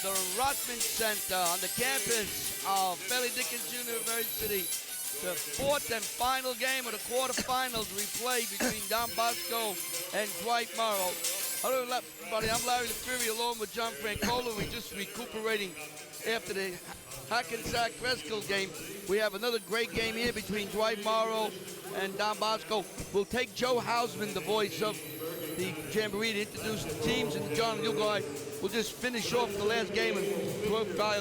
the Rotman Center on the campus of Fairleigh Dickinson University. The fourth and final game of the quarterfinals replay between Don Bosco and Dwight Morrow. Hello, everybody. I'm Larry LaFury along with John Francola. We're just recuperating after the Hackensack Fresco game. We have another great game here between Dwight Morrow and Don Bosco. We'll take Joe Hausman, the voice of the Jamboree, to introduce the teams, and John, you guys will just finish off the last game and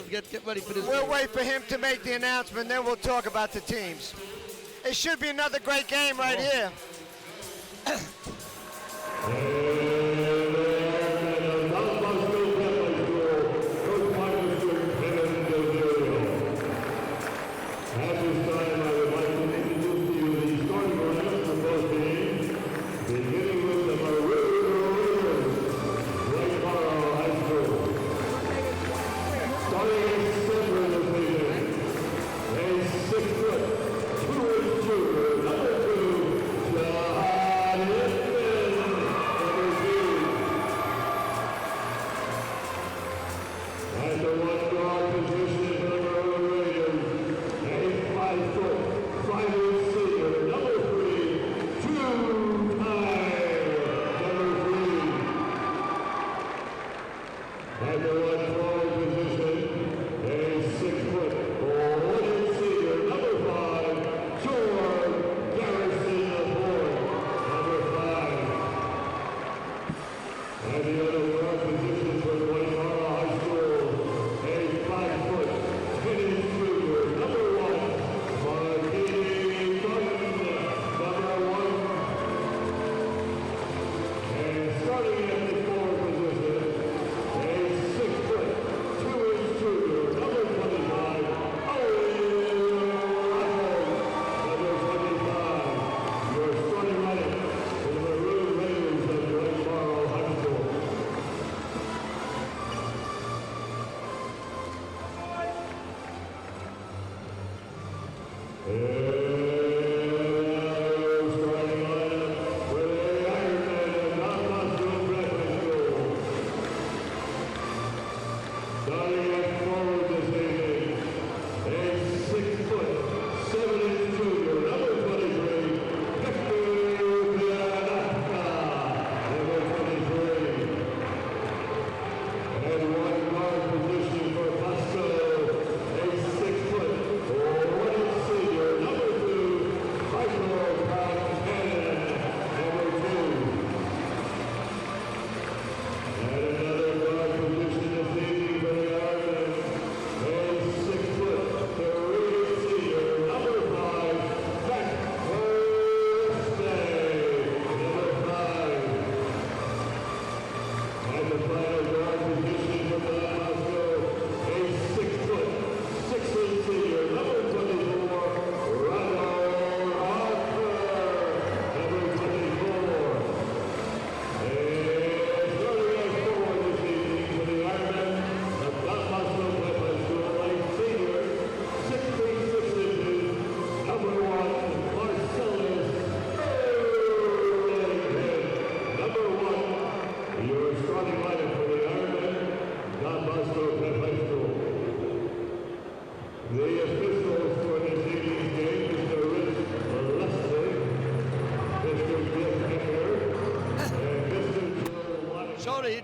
get ready for this. We'll wait for him to make the announcement, then we'll talk about the teams. It should be another great game right here.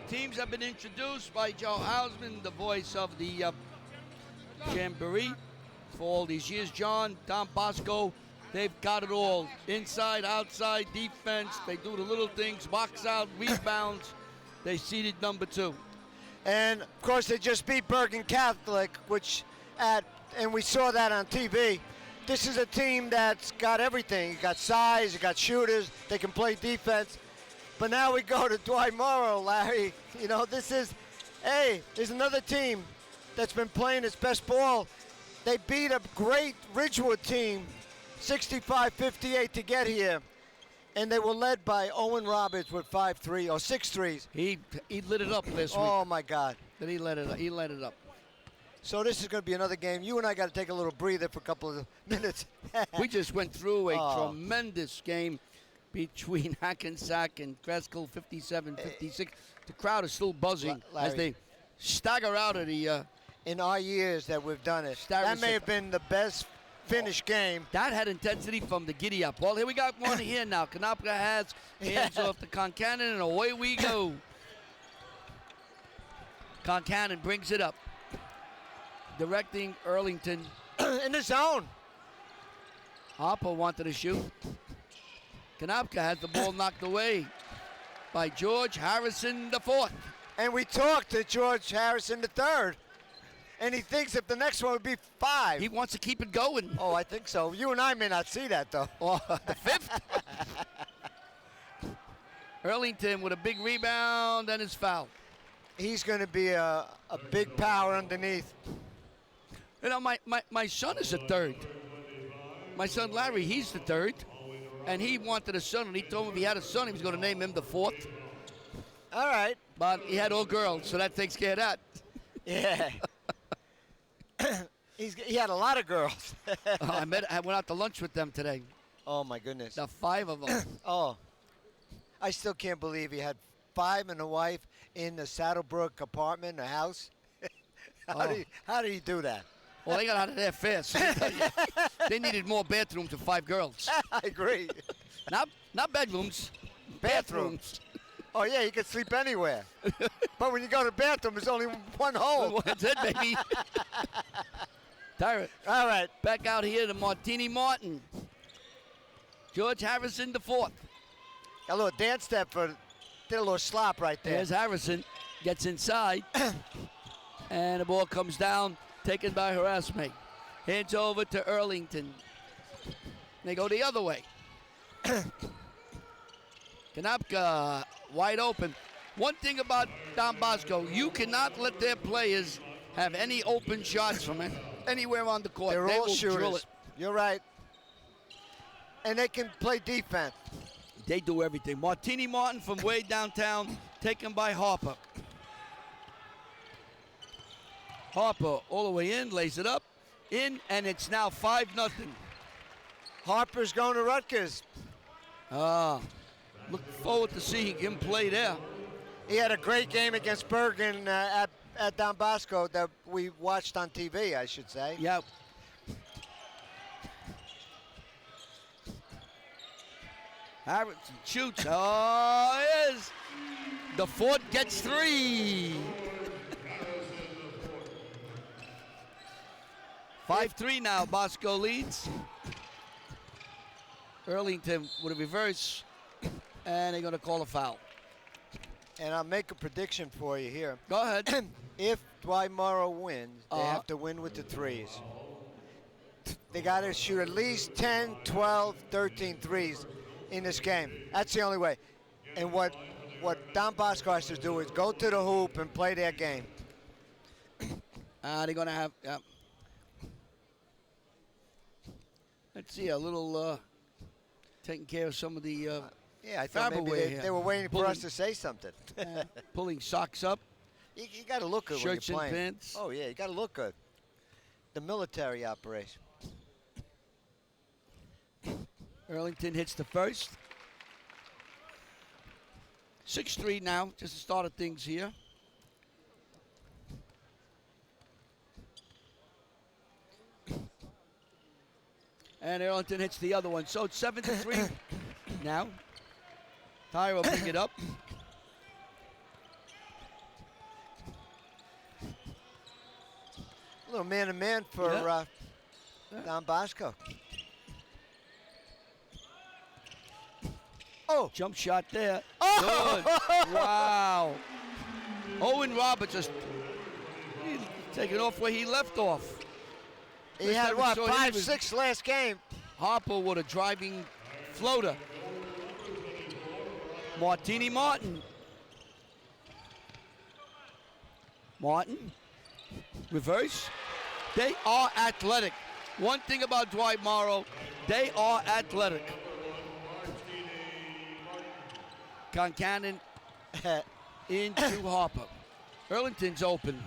Teams have been introduced by Joe Hausman, the voice of the Jamboree for all these years. John, Don Bosco, they've got it all. Inside, outside, defense. They do the little things, box out, rebounds. They seeded number 2. And, of course, they just beat Bergen Catholic, and we saw that on TV. This is a team that's got everything. You got size, you got shooters, they can play defense. But now we go to Dwight Morrow, Larry. You know, there's another team that's been playing its best ball. They beat a great Ridgewood team, 65-58 to get here. And they were led by Owen Roberts with 6 threes. He lit it up this week. Oh, my God. Then he lit it up. So this is going to be another game. You and I got to take a little breather for a couple of minutes. We just went through a tremendous game between Hackensack and Cresco, 57-56. The crowd is still buzzing as they stagger out of the. In our years that we've done it, Stagger that may set. have been the best finish game. That had intensity from the giddy up. Well, here we got one here now. Kanopka has hands off to Concannon, and away we go. Concannon brings it up, directing Earlington. In the zone. Harper wanted to shoot. Kanopka has the ball knocked away by George Harrison IV. And we talked to George Harrison III, and he thinks if the next one would be 5. He wants to keep it going. Oh, I think so. You and I may not see that, though. Oh, the 5th. Earlington with a big rebound and his foul. He's going to be a big power underneath. You know, my son is a 3rd. My son Larry, he's the 3rd. And he wanted a son, and he told me if he had a son, he was going to name him the 4th. All right. But he had all girls, so that takes care of that. Yeah. He had a lot of girls. I went out to lunch with them today. Oh, my goodness. The 5 of them. Oh. I still can't believe he had 5 and a wife in the Saddlebrook apartment, a house. How did he do that? Well, they got out of there fast. They needed more bathrooms for 5 girls. I agree. Not bedrooms. Bathrooms. Oh, yeah, you can sleep anywhere. But when you go to the bathroom, there's only one hole. That's it, baby. Tyra. All right. Back out here to Martini Martin. George Harrison IV. Got a little dance step did a little slop right there. There's Harrison. Gets inside. And the ball comes down. Taken by Harassme. Hands over to Earlington. They go the other way. Kanopka wide open. One thing about Don Bosco, you cannot let their players have any open shots from anywhere on the court. They're They all will drill shooters. it. You're right. And they can play defense. They do everything. Martini Martin from way downtown, taken by Harper. Harper all the way in, lays it up, in, and it's now 5-0. Harper's going to Rutgers. Look forward to seeing him play there. He had a great game against Bergen at Don Bosco that we watched on TV, I should say. Yeah. Harrison shoots. Oh, it is. The Fort gets 3. 5-3 now. Bosco leads. Earlington with a reverse, and they're going to call a foul. And I'll make a prediction for you here. Go ahead. If Dwight Morrow wins, they have to win with the threes. They got to shoot at least 10, 12, 13 threes in this game. That's the only way. And what Don Bosco has to do is go to the hoop and play their game. They're going to have, let's see, a little taking care of some of the Yeah, I thought maybe they were waiting for us to say something. pulling socks up. You got to look good Shirts when you're and playing. pants. Oh, yeah, you got to look good. The military operation. Earlington hits the first. 6-3 now, just the start of things here. And Earlington hits the other one. So it's 7-3 now. Tyra will pick it up. A little man-to-man for Don Bosco. Oh! Jump shot there. Oh! Good. Wow. Owen Roberts is taking off where he left off. He First had, time we what, saw him, 5-6 last game. Harper with a driving floater. Martini Martin. Martin. Reverse. They are athletic. One thing about Dwight Morrow, they are athletic. Concannon into Harper. Earlington's open.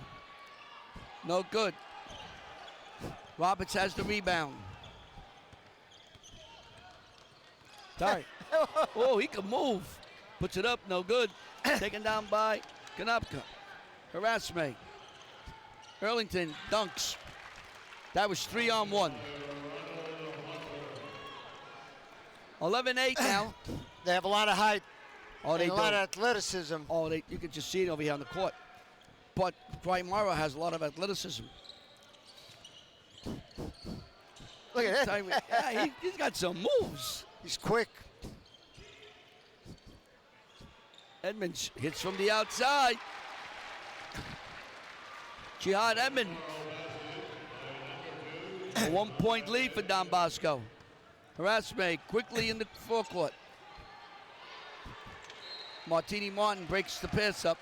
No good. Roberts has the rebound. Sorry. Oh, he can move. Puts it up, no good. Taken down by Kanopka. Harass me. Earlington dunks. That was 3-on-1. 11-8 now. They have a lot of height Oh, they and a do. lot of athleticism. Oh, you can just see it over here on the court. But Dwight Morrow has a lot of athleticism. Look at that. Yeah, he's got some moves. He's quick. Edmonds hits from the outside. Jihad Edmond. A 1-point lead for Don Bosco. Harassme quickly in the forecourt. Martini Martin breaks the pass up.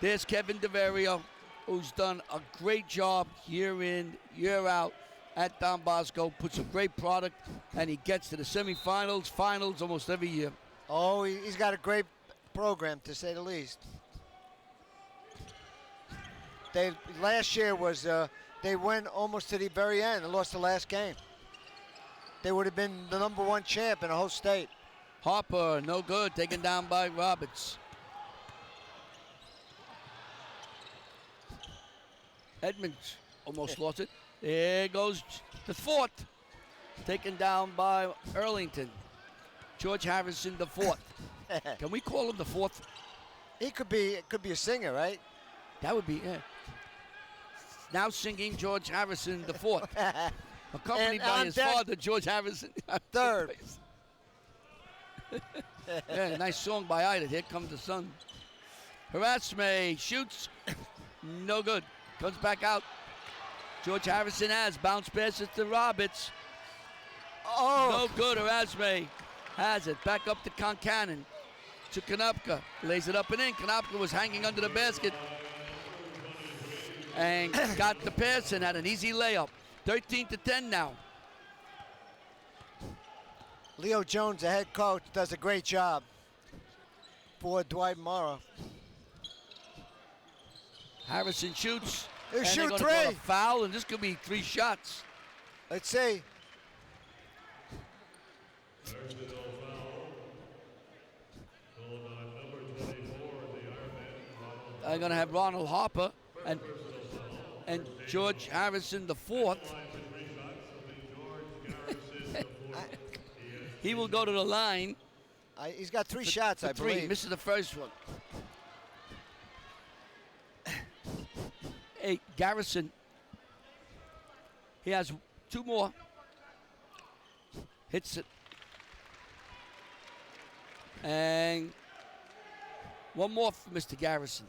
There's Kevin DeVario, who's done a great job year in, year out at Don Bosco, puts a great product, and he gets to the semifinals, finals almost every year. Oh, he's got a great program, to say the least. Last year was they went almost to the very end and lost the last game. They would have been the #1 champ in the whole state. Harper, no good, taken down by Roberts. Edmonds almost lost it. There goes the fourth, taken down by Earlington. George Harrison, the fourth. Can we call him the fourth? He could be a singer, right? That would be, yeah. Now singing George Harrison, the fourth. Accompanied And by on his deck, father, George Harrison. third. Yeah, nice song by Ida. Here comes the sun. Harassme shoots. No good. Comes back out. George Harrison has bounce passes to Roberts. Oh, No good. Harassme has it. Back up to Concannon. To Konopka. Lays it up and in. Konopka was hanging under the basket. And got the pass and had an easy layup. 13-10 now. Leo Jones, the head coach, does a great job for Dwight Morrow. Harrison shoots. They and shoot they're gonna call a three. foul, and this could be 3 shots. Let's see. They're going to have Ronald Harper and George Harrison, the fourth. He will go to the line. He's got 3 shots, for I 3. believe. Misses the first one. Hey, Garrison. He has 2 more. Hits it. And 1 more for Mr. Garrison.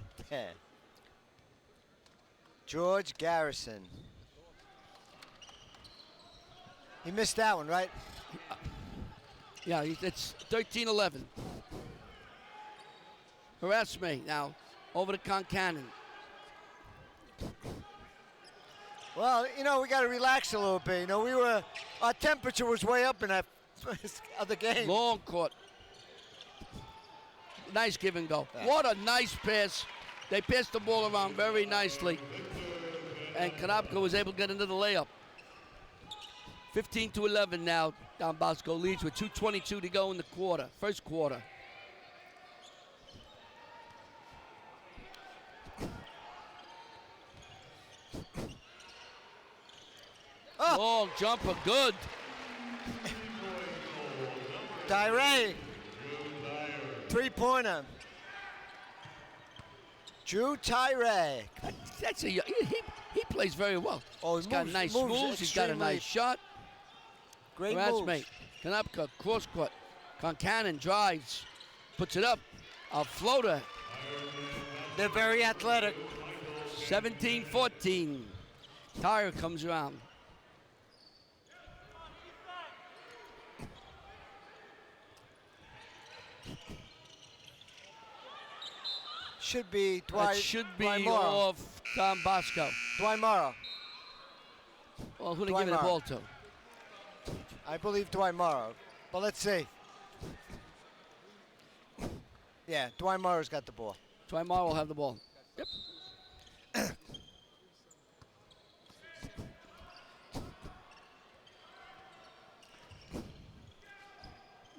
George Garrison. He missed that one, right? Yeah, it's 13-11. Harass me now. Over to Concannon. Well, you know, we got to relax a little bit. You know, our temperature was way up in that other game. Long court. Nice give and go. Yeah. What a nice pass. They passed the ball around very nicely. And Konopka was able to get into the layup. 15-11 now. Don Bosco leads with 2:22 to go in the quarter, first quarter. Oh. Long jumper, good. Dyree. 3-pointer. Drew Tyree. He plays very well. Oh, He's got nice moves. He's got a nice shot. Great Harass moves. me. Konopka, cross court. Concannon drives, puts it up. A floater. They're very athletic. 17-14. Tyre comes around. Should be Dwight. That should be Dwight Morrow. off Don Bosco. Dwight Morrow. Well, who did he Dwight give the Morrow. ball to? I believe Dwight Morrow. But let's see. Yeah, Dwight Morrow's got the ball. Dwight Morrow will have the ball. Yep.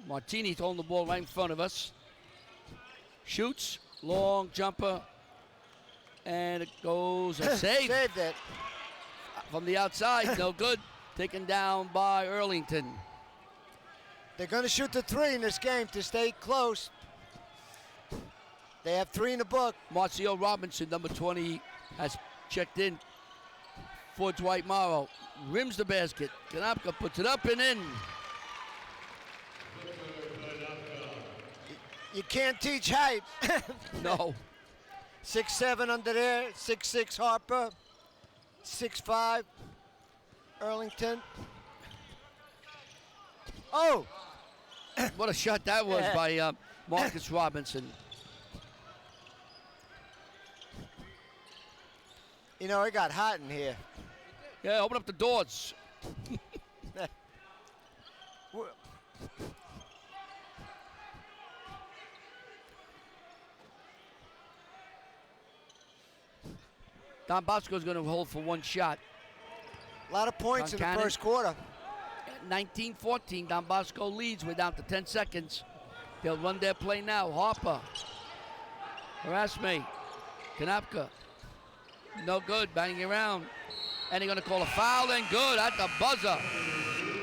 Martini's holding the ball right in front of us. Shoots, long jumper, And it goes a save Saved it. from the outside. No good. Taken down by Earlington. They're going to shoot the 3 in this game to stay close. They have 3 in the book. Marcio Robinson, number 20, has checked in for Dwight Morrow. Rims the basket. Kanapka puts it up and in. You can't teach height. No. 6'7" under there. 6'6" Harper. 6'5" Earlington. Oh! What a shot that was by Marcus Robinson. You know, it got hot in here. Yeah, open up the doors. Don Bosco's going to hold for one shot. A lot of points in the Cannon. first quarter. 19-14, Don Bosco leads. We're down to 10 seconds. They'll run their play now. Harper. Erasme. Kanapka. No good, banging around. And they're going to call a foul, and good at the buzzer.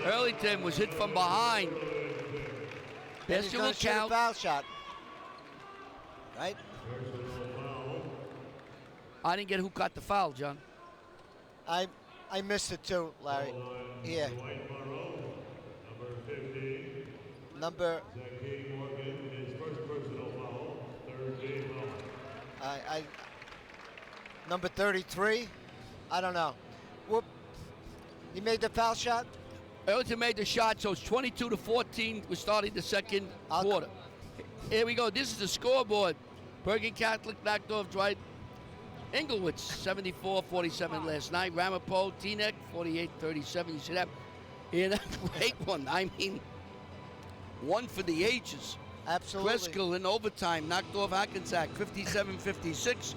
Earlington was hit from behind. And he's Basket going will to shoot a count. foul shot. Right? I didn't get who caught the foul, John. I missed it too, Larry. Here. Number. Number 33. I don't know. Whoop. He made the foul shot. Earlington made the shot, so it's 22-14. We're starting the second quarter. Here we go. This is the scoreboard. Bergen Catholic knocked off Dwight Engelwitz, 74-47 last night. Ramapo, Teaneck, 48-37. You see that? Yeah, that's a great one. I mean, one for the ages. Absolutely. Kreskill in overtime knocked off Hackensack, 57-56.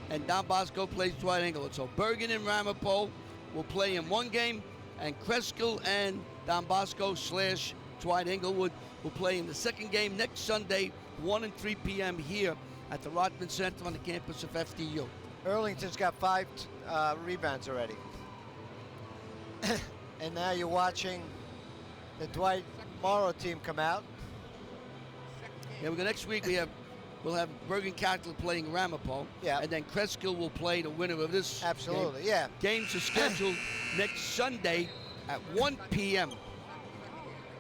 And Don Bosco plays Dwight Engelwitz. So Bergen and Ramapo will play in one game, and Kreskill and Don Bosco / Dwight Englewood will play in the second game next Sunday, 1 and 3 p.m. here at the Rotman Center on the campus of FDU. Earlington's got 5 rebounds already. And now you're watching the Dwight Morrow team come out. Yeah, we go next week. We'll have Bergen Catholic playing Ramapo. Yeah. And then Kreskill will play the winner of this. Absolutely, game. yeah. Games are scheduled next Sunday at 1 p.m.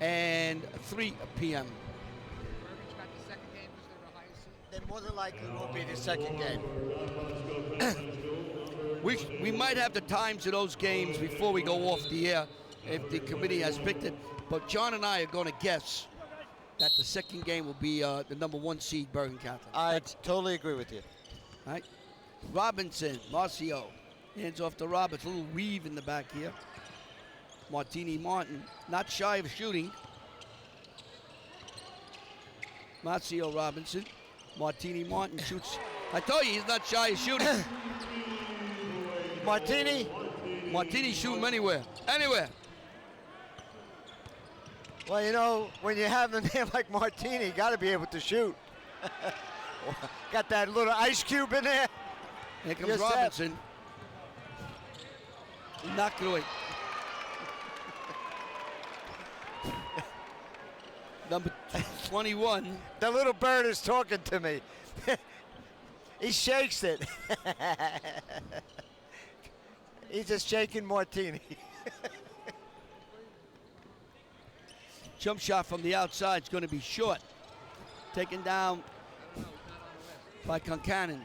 and 3 p.m. Then more than likely will be the second game. We might have the times of those games before we go off the air if the committee has picked it. But John and I are going to guess that the second game will be the number 1 seed, Bergen Catholic. I totally agree with you. All right. Robinson, Marcio, hands off to Roberts. A little weave in the back here. Martini Martin, not shy of shooting. Marcio Robinson. Martini Martin shoots. I told you he's not shy of shooting. Martini shoot him anywhere. Anywhere. Well, you know, when you have a name like Martini, you got to be able to shoot. Got that little ice cube in there. Here comes Yes, Robinson. Knocked it away. Number 21. The little bird is talking to me. He shakes it. He's just shaking Martini. Jump shot from the outside is going to be short. Taken down by Concannon.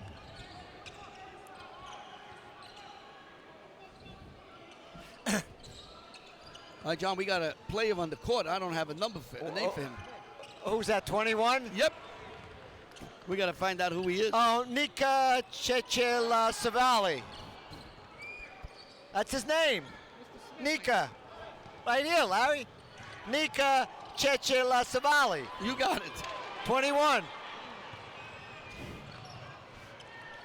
All right, John, we got a player on the court. I don't have a number for a name for him. Who's that, 21? Yep. We got to find out who he is. Oh, Nika Savali. That's his name. Nika. Right here, Larry. Nika Savali. You got it. 21.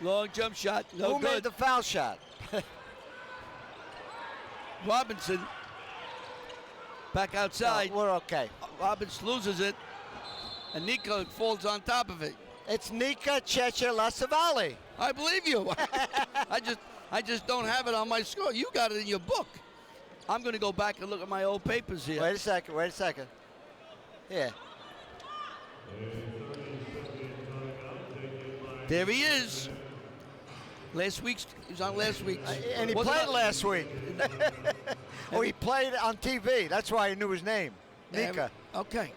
Long jump shot. No Who good. made the foul shot? Robinson. Back outside. No, we're okay. Roberts loses it, and Nico falls on top of it. It's Nika Chechelassavali. I believe you. I just don't have it on my score. You got it in your book. I'm going to go back and look at my old papers here. Wait a second. Yeah. There he is. He was on last week's. And he played last week. Oh, he played on TV. That's why I knew his name. Nika. Okay.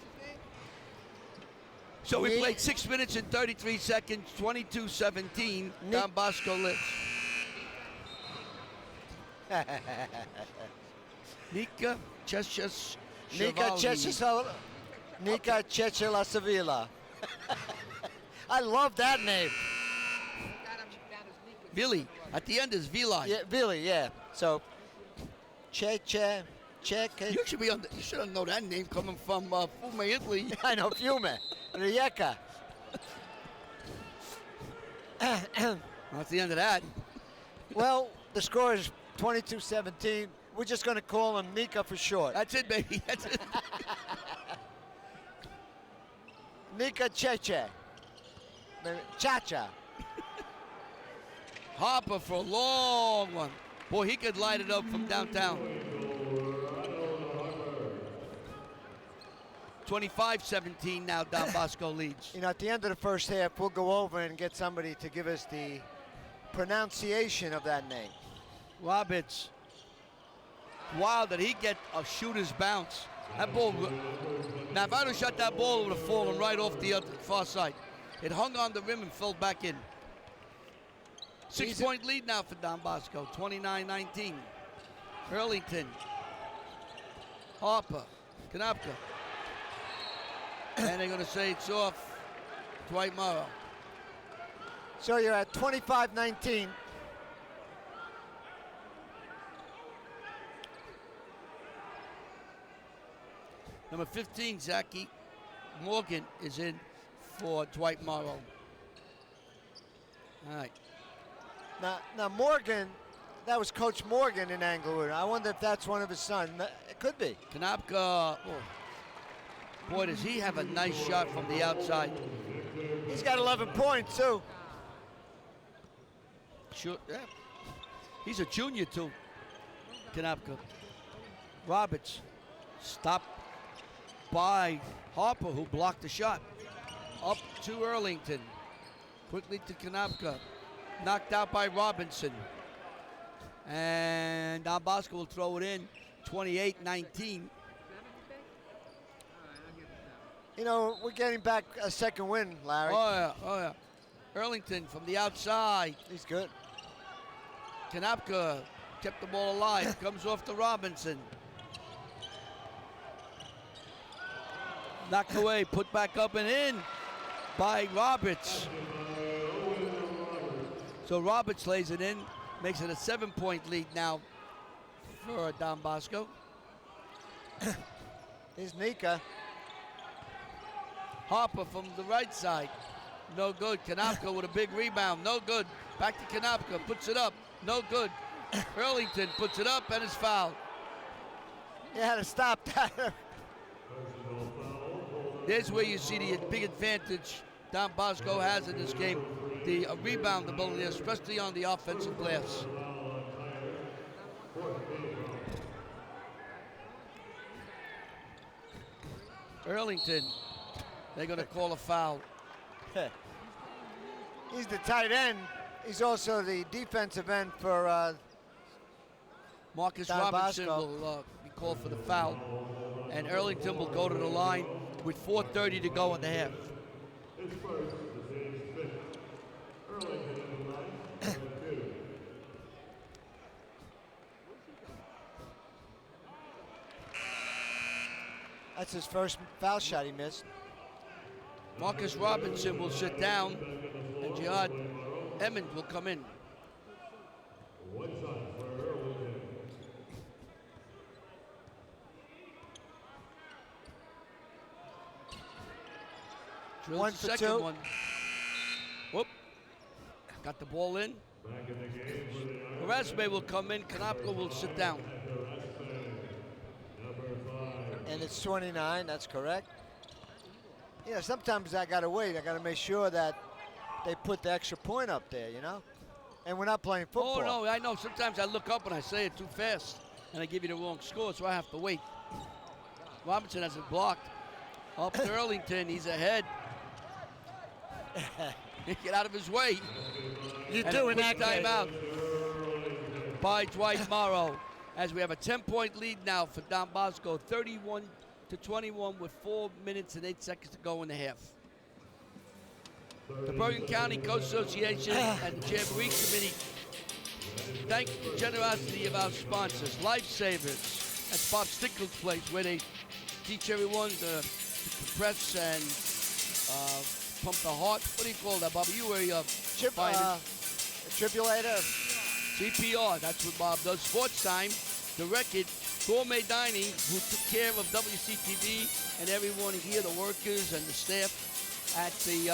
So we played 6 minutes and 33 seconds, 22-17. Don Bosco leads. Nika Chechelassavali. I love that name. Vili. At the end is Vili. Yeah, Vili, yeah. So, Check. You should know that name coming from Fume, Italy. I know, Fiume. Rijeka. That's the end of that. Well, the score is 22-17. We're just going to call him Nika for short. That's it, baby. That's it. Nika Cheche. Cha-cha. Harper for a long one. Boy, he could light it up from downtown. 25-17 now, Don Bosco leads. You know, at the end of the first half, we'll go over and get somebody to give us the pronunciation of that name. Roberts. Wow, did he get a shooter's bounce? That ball, now if I'd have shot that ball, it would have fallen right off the other far side. It hung on the rim and fell back in. 6-point lead now for Don Bosco, 29-19. Earlington. Harper. Konopka. And they're going to say it's off Dwight Morrow. So you're at 25-19. Number 15, Zachy Morgan, is in for Dwight Morrow. All right. Now Morgan, that was Coach Morgan in Englewood. I wonder if that's one of his sons. It could be. Konopka, boy, does he have a nice shot from the outside. He's got 11 points, too. Sure, yeah. He's a junior, too, Konopka. Roberts, stopped by Harper, who blocked the shot. Up to Earlington. Quickly to Konopka. Knocked out by Robinson. And Don Bosco will throw it in, 28-19. You know, we're getting back a second win, Larry. Oh, yeah. Earlington from the outside. He's good. Konopka kept the ball alive. Comes off to Robinson. Knocked away, put back up and in by Roberts. So Roberts lays it in, makes it a 7-point lead now for Don Bosco. Here's Nika. Harper from the right side. No good. Konopka with a big rebound. No good. Back to Konopka. Puts it up. No good. Earlington puts it up and is fouled. You had to stop that. There's where you see the big advantage Don Bosco has in this game. The rebound ability, especially on the offensive glass. Earlington, they're going to call a foul. He's the tight end. He's also the defensive end for Marcus Don Robinson Bosco. will be called for the foul. And Earlington will go to the line with 4:30 to go in the half. That's his first foul shot he missed. Marcus Robinson will sit down, and Jihad Emmons will come in. Drills One the for second two. one. Whoop. Got the ball in. Erasme will come in. Konopka will sit down. And it's 29, that's correct. Yeah, sometimes I got to wait. I got to make sure that they put the extra point up there, you know? And we're not playing football. Oh, no, I know. Sometimes I look up and I say it too fast, and I give you the wrong score, so I have to wait. Robinson has it blocked. Up to Earlington. He's ahead. Get out of his way. You And do a in quick that case. timeout by Dwight Morrow, as we have a 10-point lead now for Don Bosco, 31-21 with 4 minutes and 8 seconds to go in the half. The Bergen County Coach Association and the Jamboree Committee thank the generosity of our sponsors, Lifesavers. That's Bob Stickles' place, where they teach everyone to press and pump the heart. What do you call that, Bobby? You were a Tribulator. CPR, that's what Bob does. Sports Time, The Record, Gourmet Dining, who took care of WCTV and everyone here, the workers and the staff at the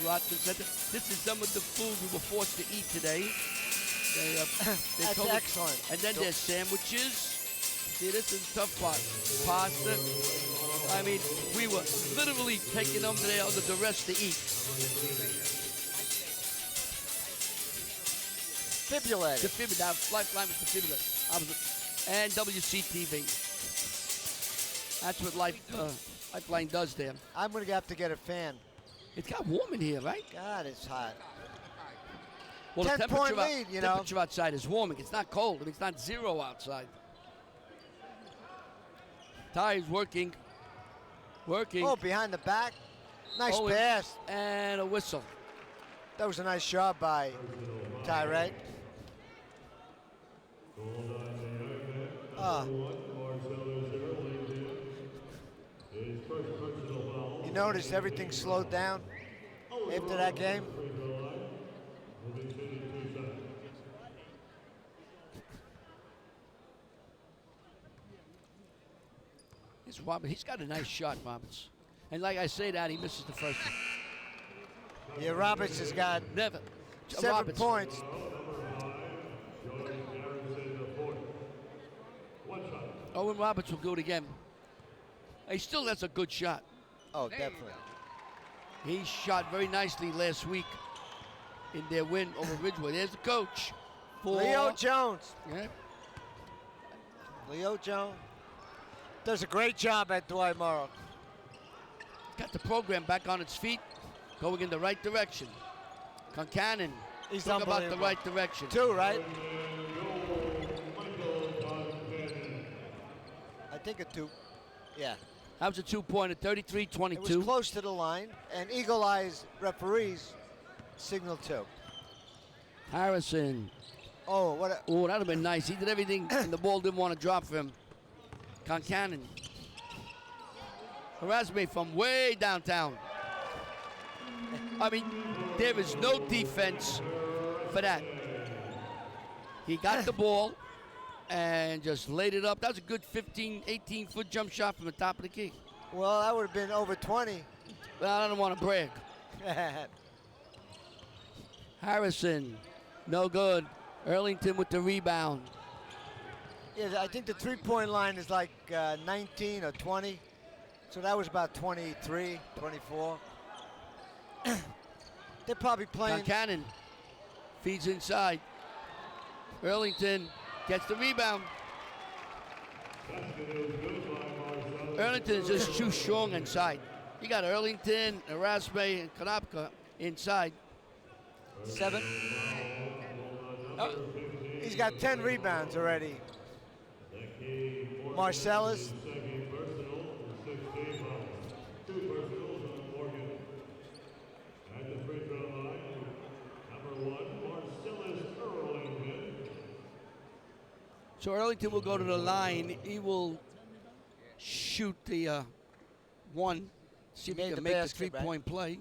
Rotman Center. This is some of the food we were forced to eat today. They That's told us- excellent. And then there's sandwiches. See, this is the tough part. Pasta. I mean, we were literally taking them there under duress to eat. Defibrillator. Defibrillator, Lifeline was defibrillator. And WCTV. That's what Lifeline does there. I'm going to have to get a fan. It's got warm in here, right? God, it's hot. Well, the 10-point temperature, lead, you know. temperature outside is warming. It's not cold. I mean, it's not 0 outside. Ty's working. Oh, behind the back. Nice Oh, pass. And a whistle. That was a nice job by Tyree. You notice everything slowed down after that game? He's got a nice shot, Roberts. And like I say that, he misses the first one. Yeah, Roberts has got Never. 7 Roberts. points. Owen Roberts will do it again. He still has a good shot. Oh, definitely. He shot very nicely last week in their win over Ridgeway. There's the coach. Leo Jones. Yeah. Leo Jones does a great job at Dwight Morrow. Got the program back on its feet, going in the right direction. Concannon, He's talk about the unbelievable. right direction. 2, right? I think a 2. Yeah. That was a 2-pointer, 33-22. It was close to the line, and Eagle Eyes referees signal 2. Harrison. Oh, what a... Oh, that would have been nice. He did everything, and the ball didn't want to drop for him. Concannon. Erasme from way downtown. I mean, there is no defense for that. He got the ball and just laid it up. That was a good 15, 18-foot jump shot from the top of the key. Well, that would have been over 20. But I don't want to brag. Harrison, no good. Earlington with the rebound. Yeah, I think the 3-point line is like 19 or 20. So that was about 23, 24. They're probably playing... Concannon feeds inside. Earlington gets the rebound. Earlington is just too strong inside. You got Earlington, Erasme, and Konopka inside. 7. Oh, he's got 10 rebounds already. Marcellus. So Earlington will go to the line. He will shoot the one. See if he Made can the make the basket, right? three-point play.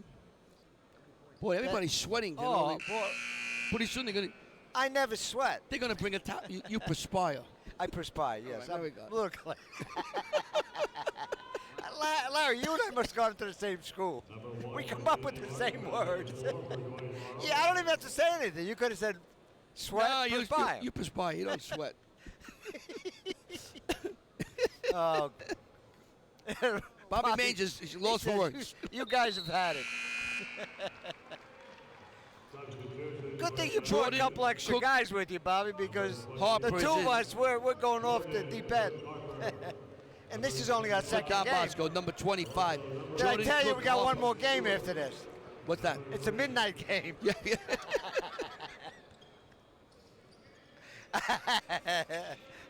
Boy, everybody's sweating. You know, Oh, boy. pretty soon I never sweat. they're gonna bring a top. You perspire. I perspire, yes. All right, there we go. Look. Larry, you and I must have gone to the same school. We come up with the same words. Yeah, I don't even have to say anything. You could have said sweat, No, perspire. you perspire. You don't sweat. Oh. Bobby Maines is lost for words. You guys have had it. Good thing you brought a Jordan couple extra Cook- guys with you, Bobby, because Harper the is two of in. us, we're going off the deep end. And this is only our For second Don game. Bosco, number 25. Did I Jordan tell you Cook we got one Harper. more game after this? What's that? It's a midnight game. Yeah, yeah.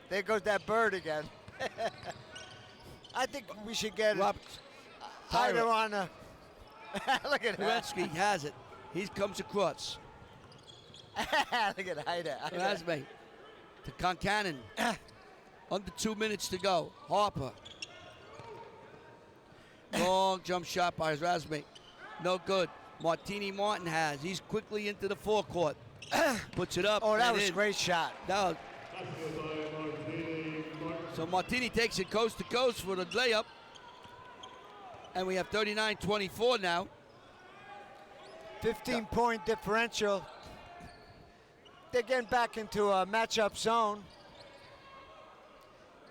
There goes that bird again. I think we should get Roberts. either on a... Look at that. Kerensky has it. He comes across. Look at Ida. Razme to Concannon. Under 2 minutes to go. Harper. Long jump shot by Razme. No good. Martini Martin has. He's quickly into the forecourt. Puts it up. Oh, that and was a in. great shot. That was- So Martini takes it coast to coast for the layup. And we have 39-24 now. 15-point differential. They're getting back into a matchup zone.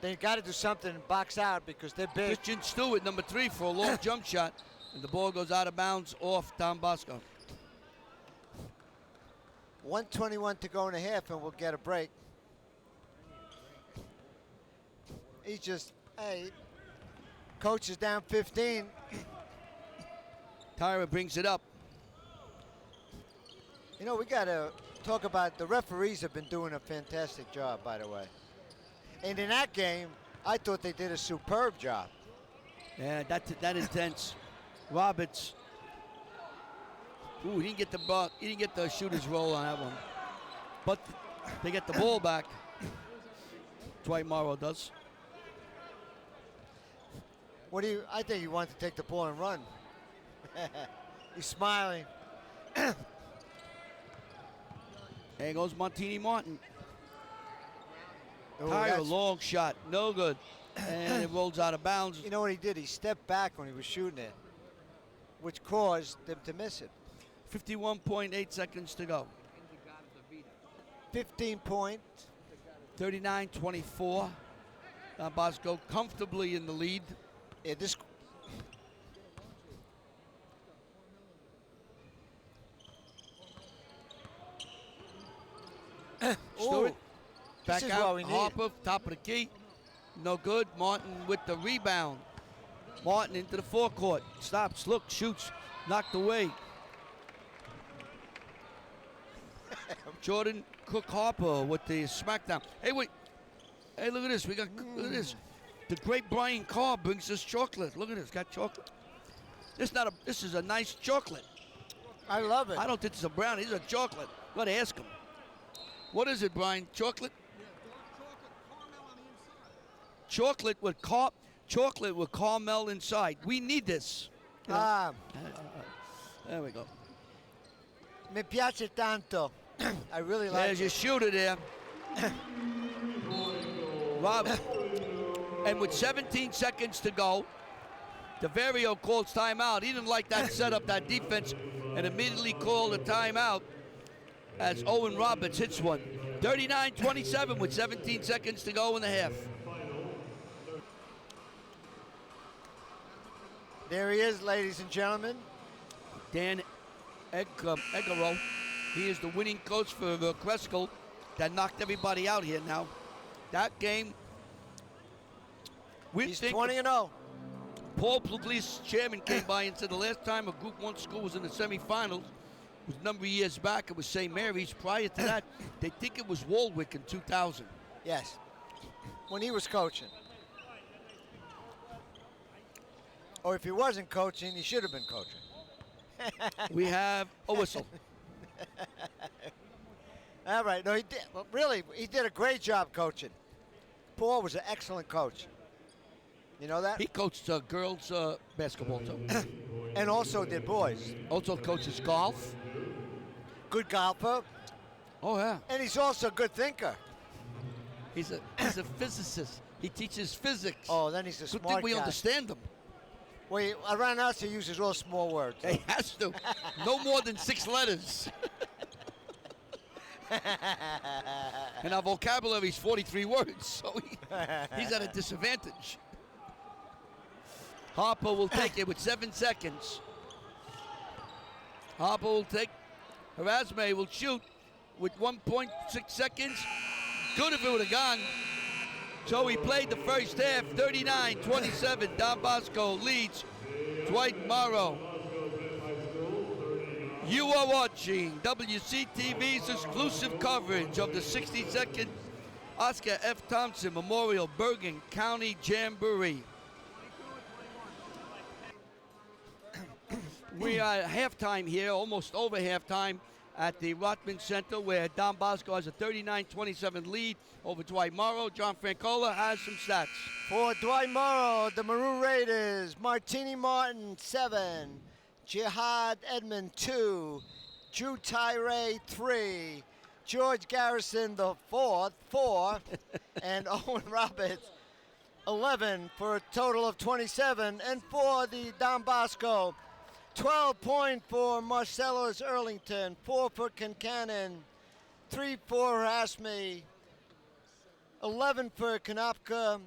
They got to do something and box out because they're big. Christian Stewart, number 3, for a long jump shot. And the ball goes out of bounds off Don Bosco. 1:21 to go in a half, and we'll get a break. He's just, hey, coach is down 15. Tyra brings it up. You know, we got to talk about the referees have been doing a fantastic job, by the way. And in that game, I thought they did a superb job. Yeah, that intense. Roberts. Ooh, he didn't get the buck. He didn't get the shooter's roll on that one. But they get the ball back. Dwight Morrow does. What do you? I think he wants to take the ball and run. He's smiling. There goes Martini Martin. Oh, Tyra, that's- long shot, no good. And it rolls out of bounds. You know what he did? He stepped back when he was shooting it, which caused them to miss it. 51.8 seconds to go. 15 point. 39-24. Don Bosco comfortably in the lead. Yeah, this. Stewart, back is out. what we need. Harper, top of the key. No good. Martin with the rebound. Martin into the forecourt. Stops, looks, shoots. Knocked away. Jordan Cook Harper with the smackdown. Hey, wait. Hey, look at this. Look at this. The great Brian Carr brings us chocolate. Look at this. Got chocolate. This is a nice chocolate. I love it. I don't think it's a brownie. It's a chocolate. Got to ask him. What is it, Brian? Chocolate? Chocolate with caramel inside. We need this. You know? There we go. Mi piace tanto. I really like There's your it. shooter there. Rob. And with 17 seconds to go, DeVario calls timeout. He didn't like that setup, that defense, and immediately called a timeout as Owen Roberts hits one. 39-27 with 17 seconds to go in the half. There he is, ladies and gentlemen. Dan Egaro. He is the winning coach for Cresco that knocked everybody out here now. That game, we He's think 20-0. Paul Pugliese, chairman, came by and said the last time a Group 1 school was in the semifinals was a number of years back. It was St. Mary's. Prior to that, they think it was Waldwick in 2000. Yes. When he was coaching. Or if he wasn't coaching, he should have been coaching. We have a whistle. All right. No, he did. Well, really, he did a great job coaching. Paul was an excellent coach. You know that? He coached girls basketball too. And also did boys. Also coaches golf. Good golfer. Oh yeah. And he's also a good thinker. He's a physicist. He teaches physics. Oh, then he's a Good smart thing we guy. understand him. Well, around us, he uses real small words. He has to. No more than 6 letters. And our vocabulary is 43 words, so he's at a disadvantage. Harper will take it with 7 seconds. Harper will take. Erasme will shoot with 1.6 seconds. Good if it would have gone. So he played the first half, 39-27. Don Bosco leads Dwight Morrow. You are watching WCTV's exclusive coverage of the 62nd Oscar F. Thompson Memorial Bergen County Jamboree. We are at halftime here, almost over halftime, at the Rothman Center, where Don Bosco has a 39-27 lead over Dwight Morrow. John Francola has some stats. For Dwight Morrow, the Maroon Raiders, Martini Martin, 7. Jihad Edmond, 2. Drew Tyree, 3. George Garrison, the 4th, 4. And Owen Roberts, 11, for a total of 27. And for the Don Bosco, 12 point for Marcellus Earlington, 4 for Concannon, 3 for Rasme, 11 for Konopka,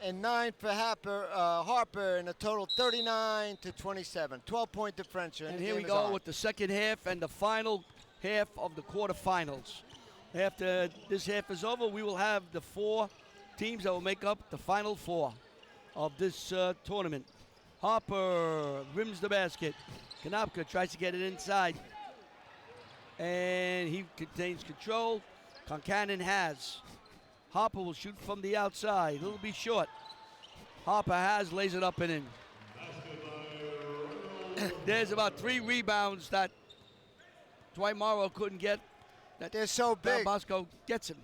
and 9 for Harper, in a total 39-27. 12-point differential. And here we go with the second half and the final half of the quarterfinals. After this half is over, we will have the 4 teams that will make up the final 4 of this tournament. Harper rims the basket. Konopka tries to get it inside. And he contains control. Concannon has. Harper will shoot from the outside. It'll be short. Harper has, lays it up and in. There's about 3 rebounds that Dwight Morrow couldn't get. They're so big. Don Bosco gets him.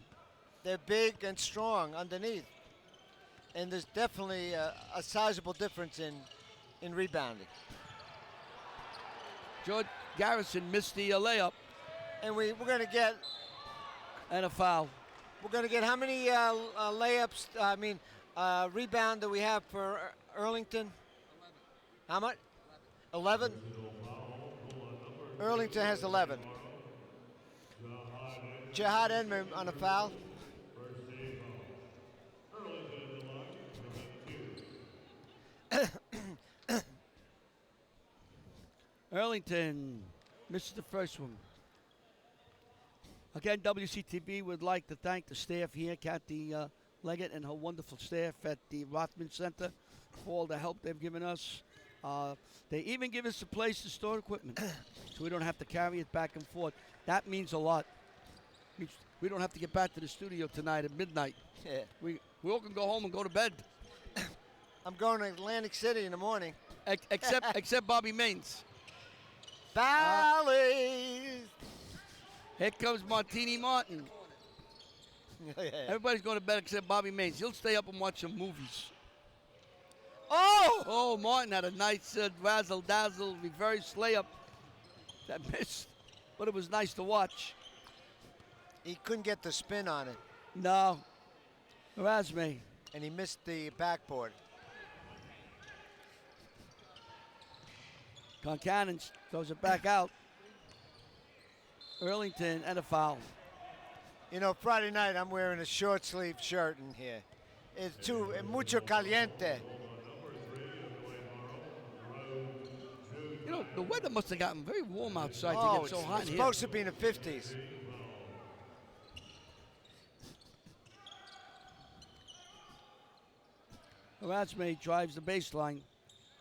They're big and strong underneath. And there's definitely a sizable difference in rebounding. George Garrison missed the layup. And we're going to get... And a foul. We're going to get how many layups, rebound do we have for Earlington? 11. How much? 11? Earlington has 11. Jihad Edmond on a foul. Earlington misses the first one. Again, WCTV would like to thank the staff here, Kathy Leggett and her wonderful staff at the Rothman Center, for all the help they've given us. They even give us a place to store equipment so we don't have to carry it back and forth. That means a lot. Means we don't have to get back to the studio tonight at midnight. Yeah. We all can go home and go to bed. I'm going to Atlantic City in the morning. Except Bobby Maines. Bally's. Here comes Martini Martin. Everybody's going to bed except Bobby Maines. He'll stay up and watch some movies. Oh, Martin had a nice razzle-dazzle reverse layup that missed, but it was nice to watch. He couldn't get the spin on it. No. Erasme. And he missed the backboard. Concannon throws it back out. Earlington and a foul. You know, Friday night I'm wearing a short sleeve shirt in here. It's mucho caliente. You know, the weather must have gotten very warm outside to get so hot it's here. supposed to be in the 50s. Erasme drives the baseline,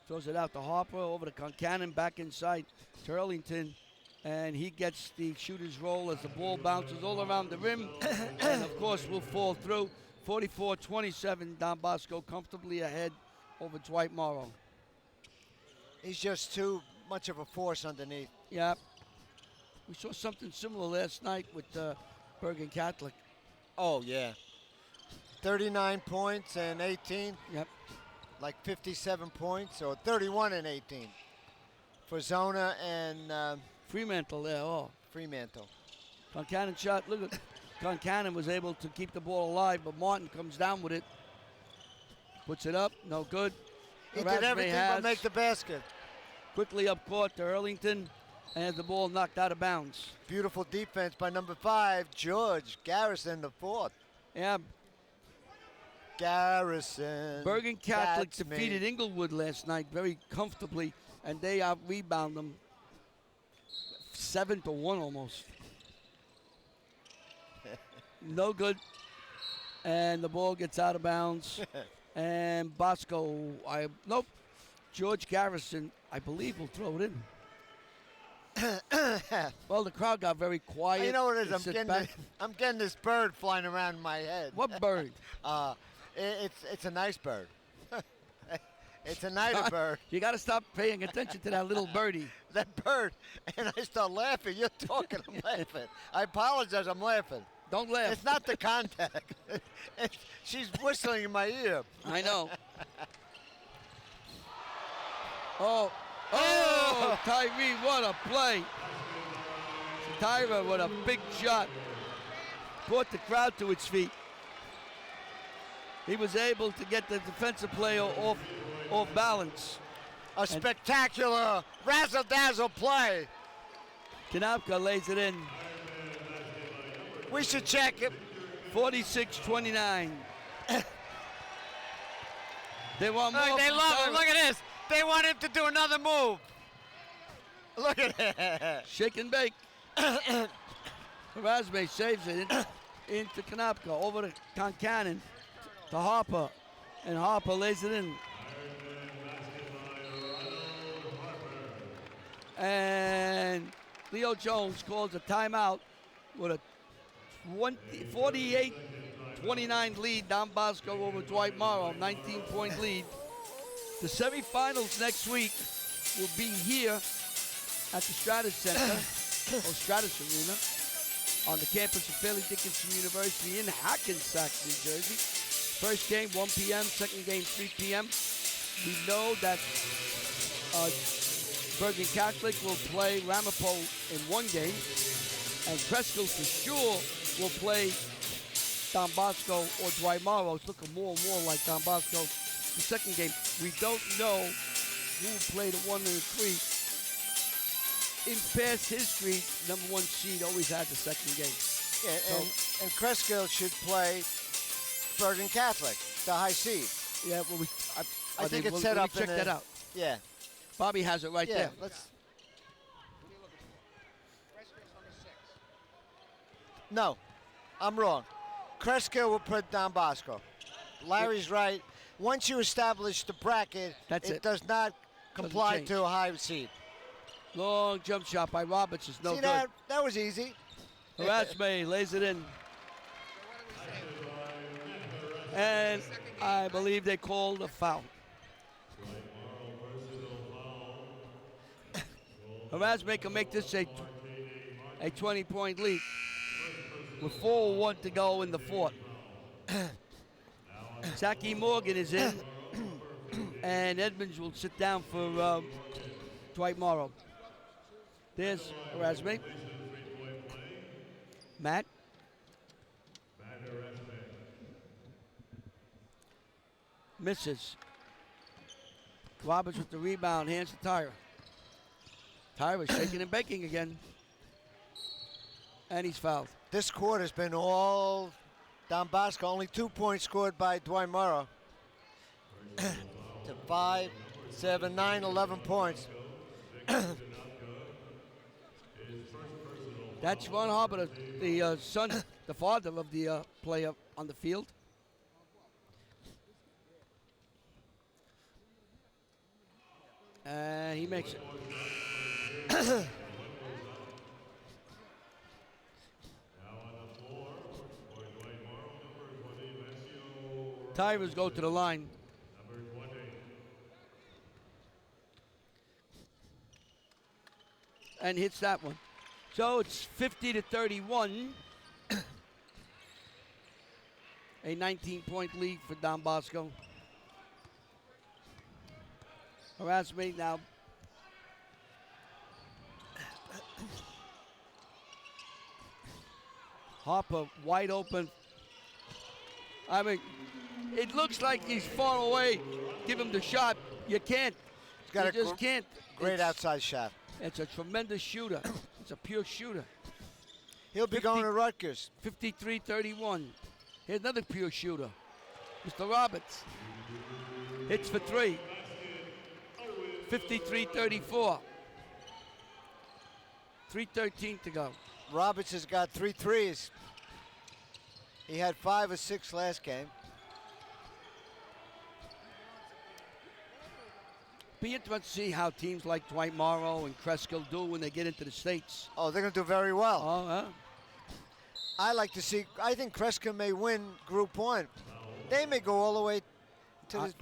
throws it out to Harper, over to Concannon, back inside to Earlington, and he gets the shooter's roll as the ball bounces all around the rim, and of course will fall through. 44-27, Don Bosco comfortably ahead over Dwight Morrow. He's just too much of a force underneath. Yeah. We saw something similar last night with Bergen Catholic. Oh, yeah. 39 points and 18. Yep. Like 57 points, or 31 and 18 for Zona and Fremantle there, Fremantle. Concannon shot, look at Concannon was able to keep the ball alive, but Martin comes down with it. Puts it up, no good. He did everything but make the basket. Quickly up court to Earlington, and has the ball knocked out of bounds. Beautiful defense by number 5, George Garrison, the 4th. Yeah. Garrison. Bergen Catholic That's me. defeated Inglewood last night very comfortably, and they out-rebound them 7-1 almost. No good. And the ball gets out of bounds. And Bosco, nope. George Garrison, I believe, will throw it in. Well, the crowd got very quiet. You know what it They is? sit back. I'm getting this bird flying around in my head. What bird? It's a nice bird. It's a nighter bird. You got to stop paying attention to that little birdie. That bird, and I start laughing. You're talking, I'm laughing. I apologize, I'm laughing. Don't laugh. It's not the contact. She's whistling in my ear. I know. Oh, Tyree, what a play. Tyra with a big shot. Brought the crowd to its feet. He was able to get the defensive player off balance. A spectacular razzle-dazzle play. Kanapka lays it in. We should check it. 46-29. They want more. Look, they from love Tyra. him. Look at this. They want him to do another move. Look at it. Shake and bake. Razme saves it into Kanapka. Over to Concannon to Harper. And Harper lays it in. And Leo Jones calls a timeout with a 48-29 lead. Don Bosco over Dwight Morrow, 19-point lead. The semifinals next week will be here at the Stratus Center, or Stratus Arena, on the campus of Fairleigh Dickinson University in Hackensack, New Jersey. First game, 1 p.m., second game, 3 p.m. We know that Bergen Catholic will play Ramapo in one game, and Cresco for sure will play Don Bosco or Dwight Morrow. It's looking more and more like Don Bosco. The second game, we don't know who will play the 1 and the 3. In past history, number 1 seed always had the second game. Yeah, and Cresco should play Bergen Catholic, the high seed. Yeah, well, I think it's set up check in that out. Yeah. Bobby has it right Yeah, there. let's. No, I'm wrong. Cresco will put Don Bosco. Larry's right. Once you establish the bracket, That's it. does not comply change. to a high seed. Long jump shot by Roberts is no See good. that? That was easy. Razme lays it in. And I believe they called a foul. Razme can make this a 20-point lead with 4:01 to go in the fourth. Zachy Morgan is in, and Edmonds will sit down for Dwight Morrow. There's Razme. Matt. Misses. Roberts with the rebound, hands to Tyra. Tyra's shaking and baking again. And he's fouled. This quarter's been all Don Bosco. Only 2 points scored by Dwight Morrow. To 5, 7, 9, 11 points. That's Ron Harper, the son, the father of the player on the field. And he makes it. Tigers go to the line. And hits that one. So it's 50-31. A 19-point lead for Don Bosco. Harassment now. Harper wide open. I mean, it looks like he's far away. Give him the shot. You can't. Got You just can't. Great outside shot. It's a tremendous shooter. It's a pure shooter. He'll be going to Rutgers. 53-31. Here's another pure shooter. Mr. Roberts hits for three. 53-34. 3:13 to go. Roberts has got 3 threes. He had 5 or 6 last game. Be interested to see how teams like Dwight Morrow and Kreskill do when they get into the States. Oh, they're going to do very well. Oh, I think Kreskill may win Group 1. They may go all the way to the...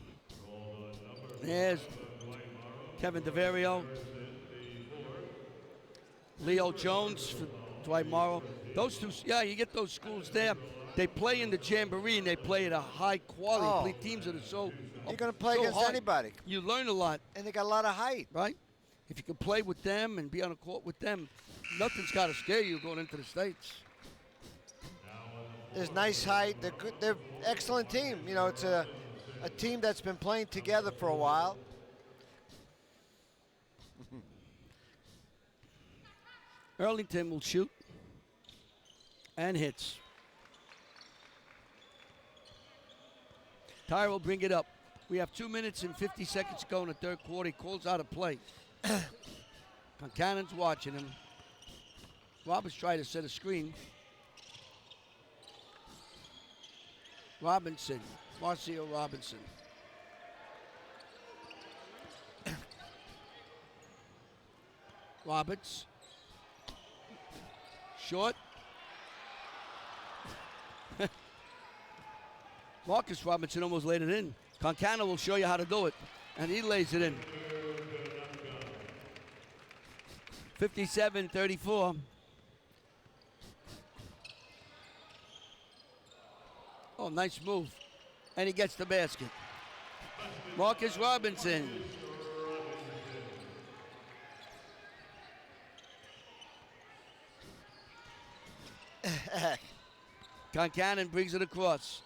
There's Kevin DeVario. Leo Jones for Dwight Morrow. Those two, yeah, you get those schools there. They play in the Jamboree and they play at a high quality. Oh. Play teams that are so You're going to play so against hard. anybody. You learn a lot, And they got a lot of height. right? If you can play with them and be on a court with them, nothing's got to scare you going into the States. There's nice height. They're good. They're excellent team. You know, it's a team that's been playing together for a while. Arlington will shoot and hits. Tyre will bring it up. We have 2 minutes and 50 seconds to go in the third quarter. He calls out a play. Concannon's watching him. Roberts tried to set a screen. Robinson, Marcio Robinson. Roberts. Short. Marcus Robinson almost laid it in. Concannon will show you how to do it. And he lays it in. 57-34. Oh, nice move. And he gets the basket. Marcus Robinson. Concannon brings it across.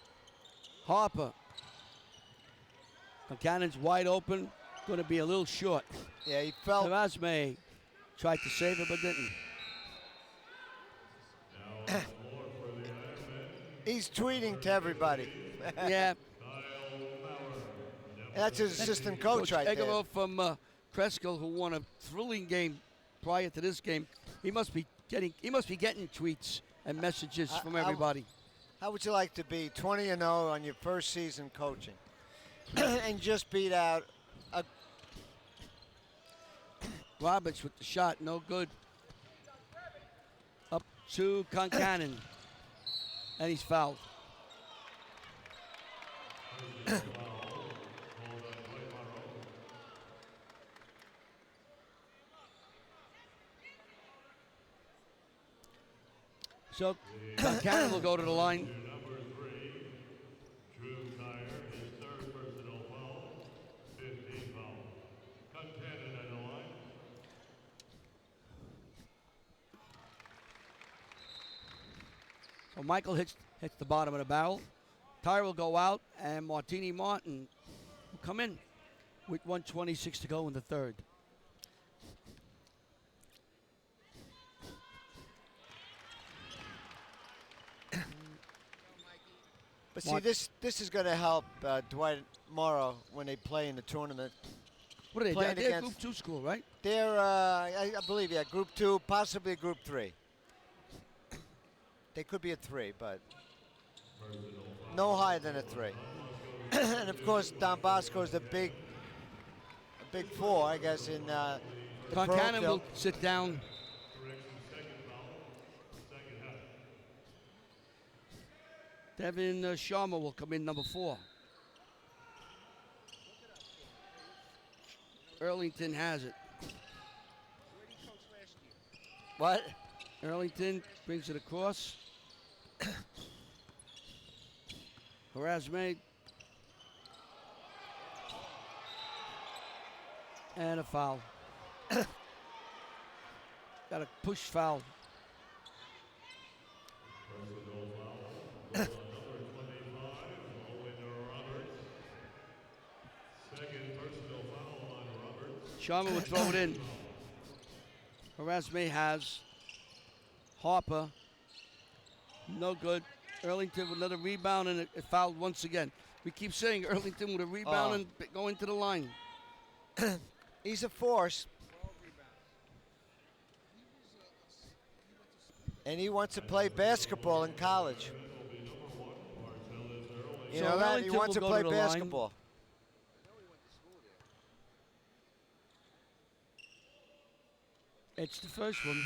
Harper. Concannon's wide open. Going to be a little short. Yeah, he felt... Erasme tried to save it but didn't. He's tweeting to everybody. Yeah. That's his assistant coach right there. Egero from Kreskill, who won a thrilling game prior to this game. He must be getting tweets and messages from everybody. How would you like to be 20-0 on your first season coaching and just beat out a... Roberts with the shot, no good. Up to Concannon. And he's fouled. So Concannon will go to the line. So Michael hits the bottom of the barrel. Tyre will go out, and Martini Martin will come in with 1:26 to go in the third. But see, this is going to help Dwight Morrow when they play in the tournament. What are they? Playing They're against- Group 2 school, right? They're, I believe, yeah, Group 2, possibly Group 3. They could be a 3, but no higher than a 3. And of course, Don Bosco is a big 4, I guess, in the pro Concannon field. will sit down. Devin Sharma will come in number 4. Arlington has it. What? Arlington brings it across. Erasme. And a foul. Got a push foul. Sharma will throw it in. Erasme has. Harper. No good. Arlington with another rebound and it fouled once again. We keep saying Earlington with a rebound and going to the line. He's a force. And he wants to play basketball in college. You know that? He wants to play basketball. It's the first one.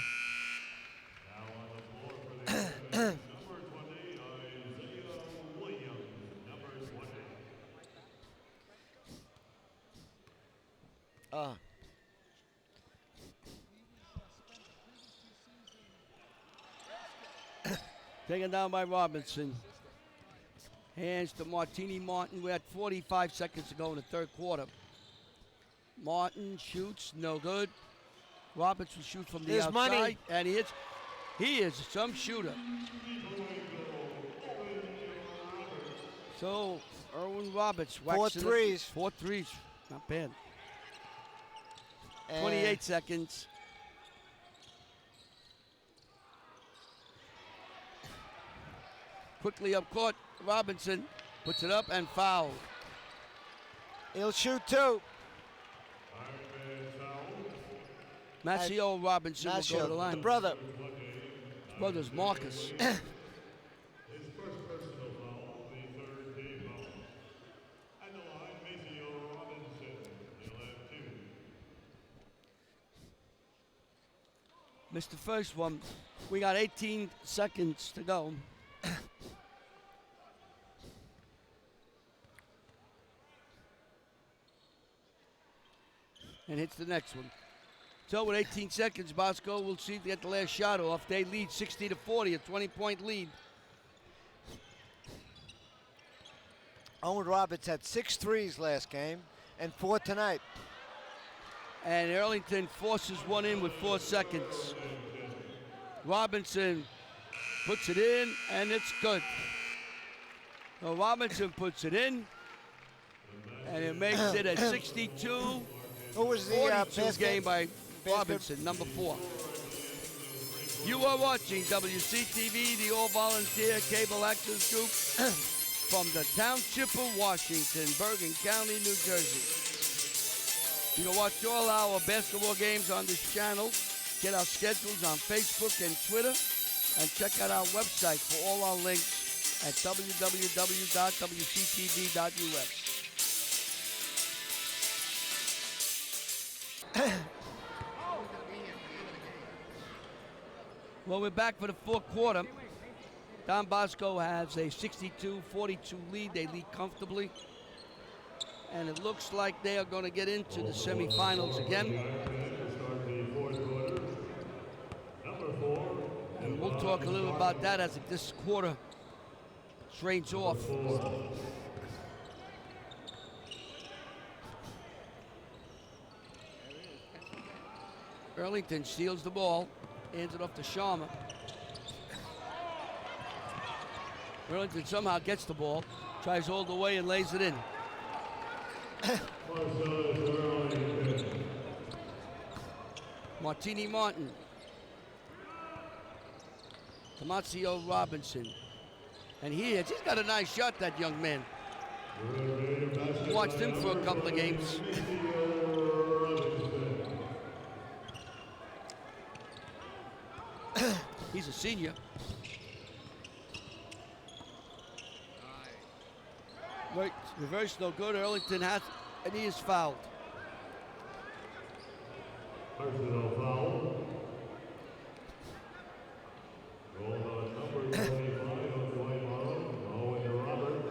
Taken down by Robinson. Hands to Martini Martin. We're at 45 seconds to go in the third quarter. Martin shoots, no good. Robinson shoots from the outside, money. And he is some shooter. So, Erwin Roberts. 4 threes. 4 threes, not bad. And 28 seconds. Quickly up court, Robinson puts it up and foul. He'll shoot 2. Maceo Robinson will go to the line. The brother. His brother's Marcus. Missed the first one. We got 18 seconds to go. And hits the next one. So with 18 seconds, Bosco will see to get the last shot off. They lead 60-40, a 20-point lead. Owen Roberts had 6 threes last game and 4 tonight. And Earlington forces one in with 4 seconds. Robinson puts it in, and it's good. So Robinson puts it in, and it makes it a 62. Who was the 42 game by Robinson, number 4. You are watching WCTV, the all-volunteer cable access group from the Township of Washington, Bergen County, New Jersey. You can watch all our basketball games on this channel, get our schedules on Facebook and Twitter, and check out our website for all our links at www.wctv.us. Well, we're back for the fourth quarter. Don Bosco has a 62-42 lead. They lead comfortably. And it looks like they are going to get into the semifinals again. And we'll talk a little about that as this quarter trains off. Earlington steals the ball, hands it off to Sharma. Earlington somehow gets the ball, tries all the way and lays it in. Martini Martin. Tomasio Robinson. And he's got a nice shot, that young man. Watched him for a couple of games. He's a senior. Right, reverse no good. Earlington has, and he is fouled. Personal foul. Goal on number 25 of Dwight Morrow, Owen Roberts.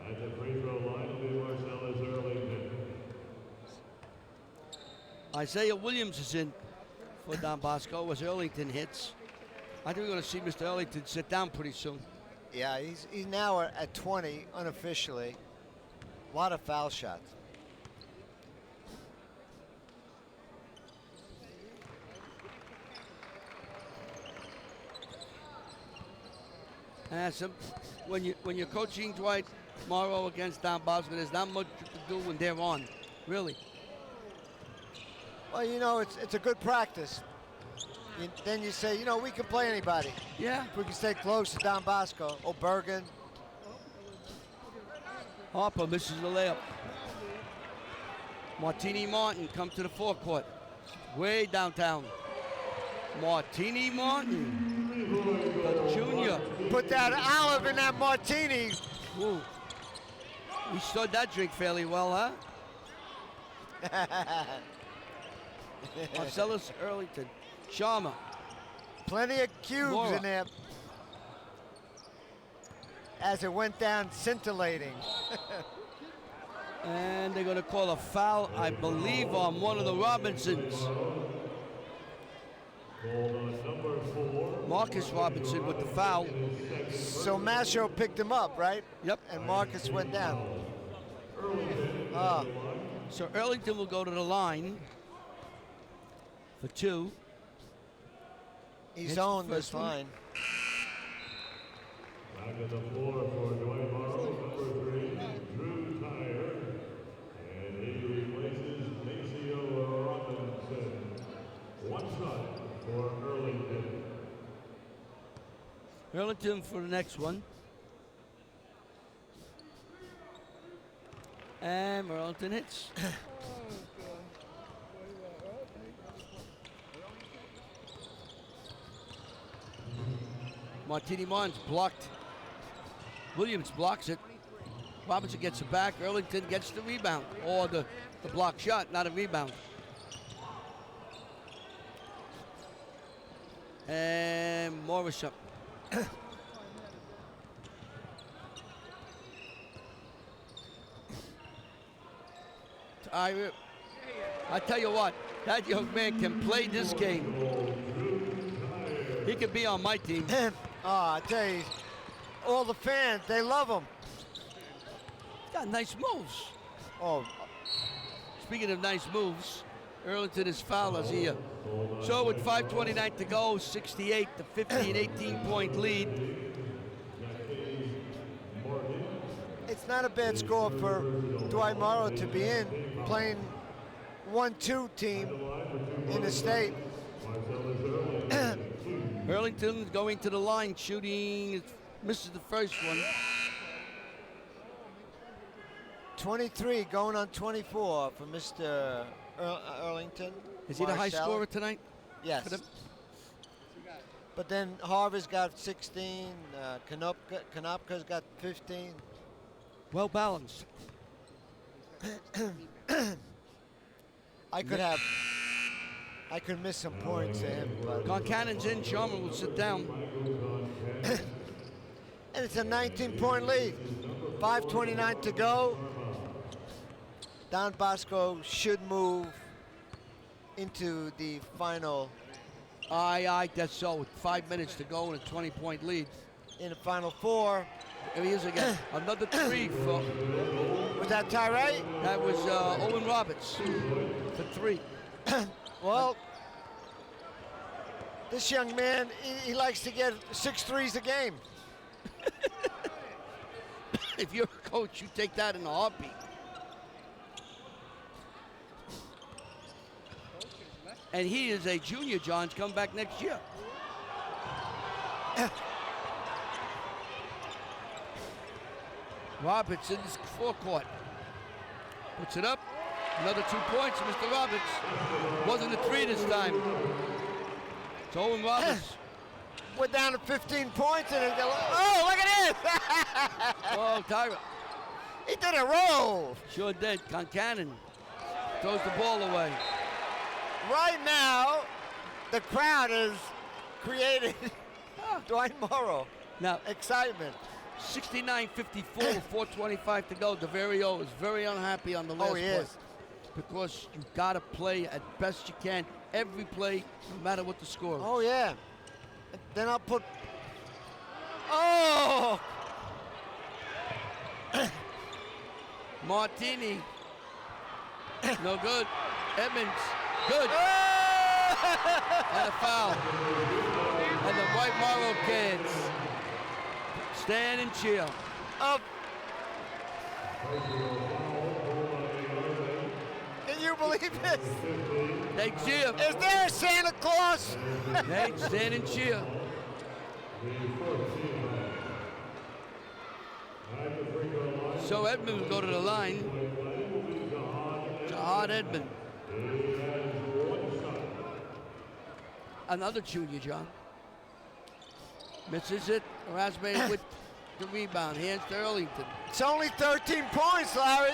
At the free throw line will be Marcellus Earlington. Isaiah Williams is in for Don Bosco as Earlington hits. I think we're going to see Mr. Earlington sit down pretty soon. Yeah, he's now at 20 unofficially. A lot of foul shots. When you're coaching Dwight Morrow against Don Bosco, there's not much you can do when they're on, really. Well, you know, it's a good practice. Then you say, you know, we can play anybody. Yeah. If we can stay close to Don Bosco or Bergen. Harper misses the layup. Martini Martin comes to the forecourt. Way downtown. Martini Martin, the junior. Put that olive in that martini. Ooh. He stood that drink fairly well, huh? Marcellus Earlington. Sharma. Plenty of cubes Morrow. in there. As it went down, scintillating. And they're going to call a foul, I believe, on one of the Robinsons. Marcus Robinson with the foul. So Masho picked him up, right? Yep. And Marcus went down. So Earlington will go to the line for 2. He's Hits the owned this first one. line. Back on the floor for Dwight Morrow, number 3, Drew Tyre. And he replaces Maceo Robinson. One shot for Earlington. Earlington for the next one. And Earlington hits. Martini Martin's blocked. Williams blocks it. Robinson gets it back. Earlington gets the rebound. Or the block shot, not a rebound. And Morris up. I tell you what, that young man can play this game. He could be on my team. I tell you, all the fans, they love him. He's got nice moves. Oh, Speaking of nice moves, Earlington is fouled as he. So with 5:29 to go, 68 to 50, an 18-point lead. it's not a bad score for Dwight Morrow to be in, playing 1-2 team in the state. Earlington going to the line, shooting, misses the first one. 23 going on 24 for Mr. Earlington. Is he the high Marcel. scorer tonight? Yes. For them? But then Harvey's got 16, Konopka's got 15. Well balanced. I could miss some points to him, but Concannon's in, Sharman will sit down. and it's a 19-point lead. 5:29 to go. Don Bosco should move into the final, I guess so. With 5 minutes to go and a 20-point lead. in the final 4. Here he is again. Another 3 for. Was that Tyree? That was Owen Roberts for 3. Well, this young man, he likes to get 6 threes a game. If you're a coach, you take that in a heartbeat. And he is a junior, John's come back next year. Roberts in his forecourt. Puts it up. Another 2 points, Mr. Roberts. Wasn't a 3 this time. It's Owen Roberts. We're down to 15 points, and oh, look at this! Oh, Tyra. He did a roll. Sure did. Concannon throws the ball away. Right now, the crowd has created Dwight Morrow. Now, Excitement. 69-54 with 4:25 to go. DeVario is very unhappy on the last Oh, he play. is. Because you got to play at best you can. Every play, no matter what the score is. Oh, yeah. Then I'll put... Oh! Martini. No good. Edmonds. Good. And a foul. And the Dwight Morrow kids stand and cheer. Can you believe this? They cheer. Is there a Santa Claus? They stand and cheer. So Edmund will go to the line. Jahad Edmund. Another junior, John. Misses it. Rasmussen with the rebound. Hands to Earlington. It's only 13 points, Larry.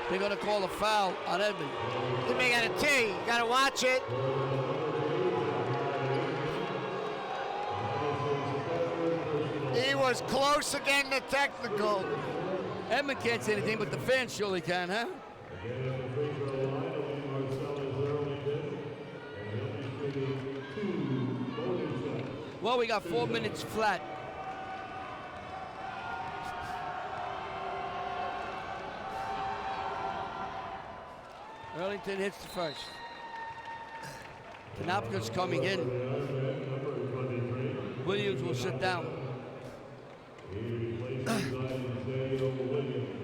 They're going to call a foul on Edmund. You may got a T. You got to watch it. He was close again to technical. Edmund can't say anything, but the fans surely can, huh? Well, we got 4 minutes flat. Earlington hits the first. Tanapka's coming in. Williams will sit down.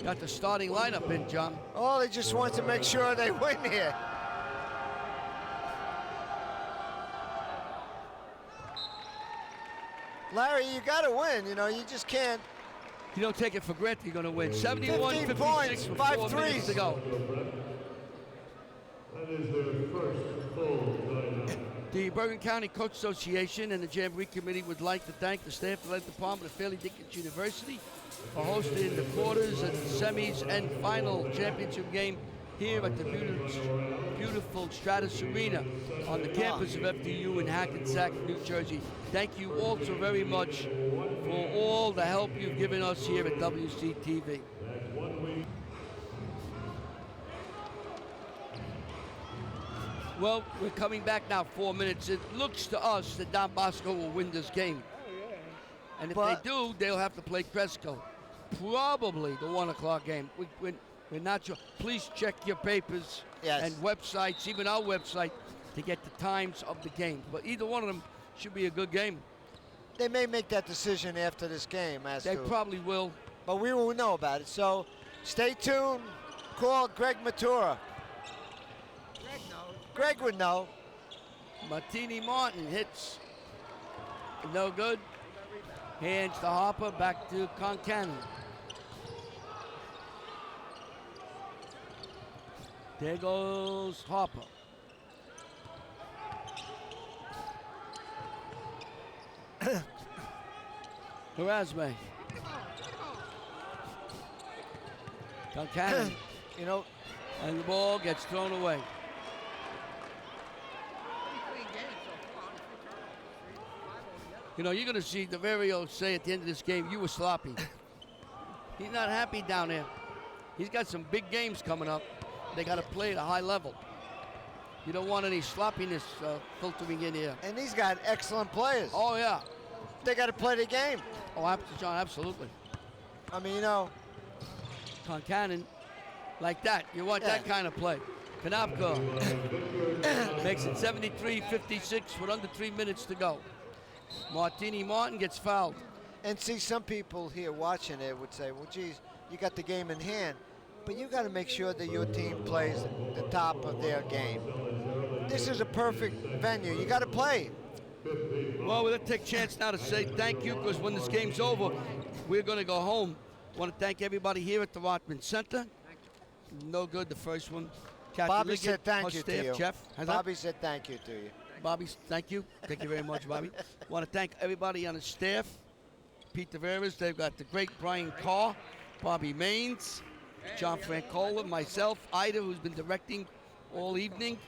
Got the starting lineup in, John. Oh, they just want to make sure they win here. Larry, you got to win. You know, you just can't. You don't take it for granted you're going to win. 71-56 points, with 5 4 threes minutes to go. That is their first full timeout. The Bergen County Coach Association and the Jamboree Committee would like to thank the staff of the Athletic Department of Fairleigh Dickinson University for hosting the quarters and semis and final championship game here at the beautiful Stratus Arena on the campus of FDU in Hackensack, New Jersey. Thank you all so very much for all the help you've given us here at WCTV. Well, we're coming back now, 4 minutes. It looks to us that Don Bosco will win this game. And if they do, they'll have to play Cresco. Probably the 1 o'clock game. We're not sure. Please check your papers and websites, even our website, to get the times of the game. But either one of them should be a good game. They may make that decision after this game. They probably will. But we will know about it. So stay tuned. Call Greg Matura. Greg would know. Martini Martin hits. No good. Hands to Harper, back to Concannon. There goes Harper. Erasme. Concannon. You know. And the ball gets thrown away. You know, you're going to see DeVario say at the end of this game, you were sloppy. He's not happy down there. He's got some big games coming up. They got to play at a high level. You don't want any sloppiness filtering in here. And he's got excellent players. Oh, yeah. They got to play the game. Oh, John, absolutely. I mean, you know. Concannon, like that. You want that kind of play. Kanapka makes it 73-56 with under 3 minutes to go. Martini Martin gets fouled. And see, some people here watching it would say, well, geez, you got the game in hand, but you got to make sure that your team plays the top of their game. This is a perfect venue. You got to play. Well, we'll take a chance now to say thank you, because when this game's over, we're going to go home. I want to thank everybody here at the Rotman Center. No good, the first one. Kathy Bobby Liggett, said thank you staff, to you. Jeff. Bobby said thank you to you. Bobby, thank you. Thank you very much, Bobby. Want to thank everybody on the staff. Pete Tavares, they've got the great Brian Carr, Bobby Maines, John Francola, myself, Ida, who's been directing all evening,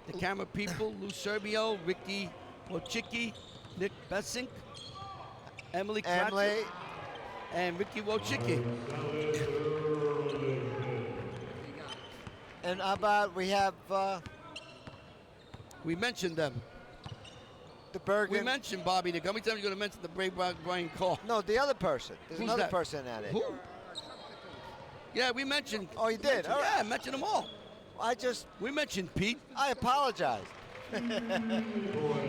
the camera people, Lou Serbio, Ricky Wojcicki, Nick Bessink, Emily Kratzer, and Ricky Wojcicki. And how about we have... we mentioned them. The Bergen. We mentioned Bobby Nick. How many times are you going to mention the brave Brian Call? No, the other person. There's Who's another that? person at it. Who? Yeah, we mentioned. Oh, you did? All right. Yeah, I mentioned them all. We mentioned Pete. I apologize.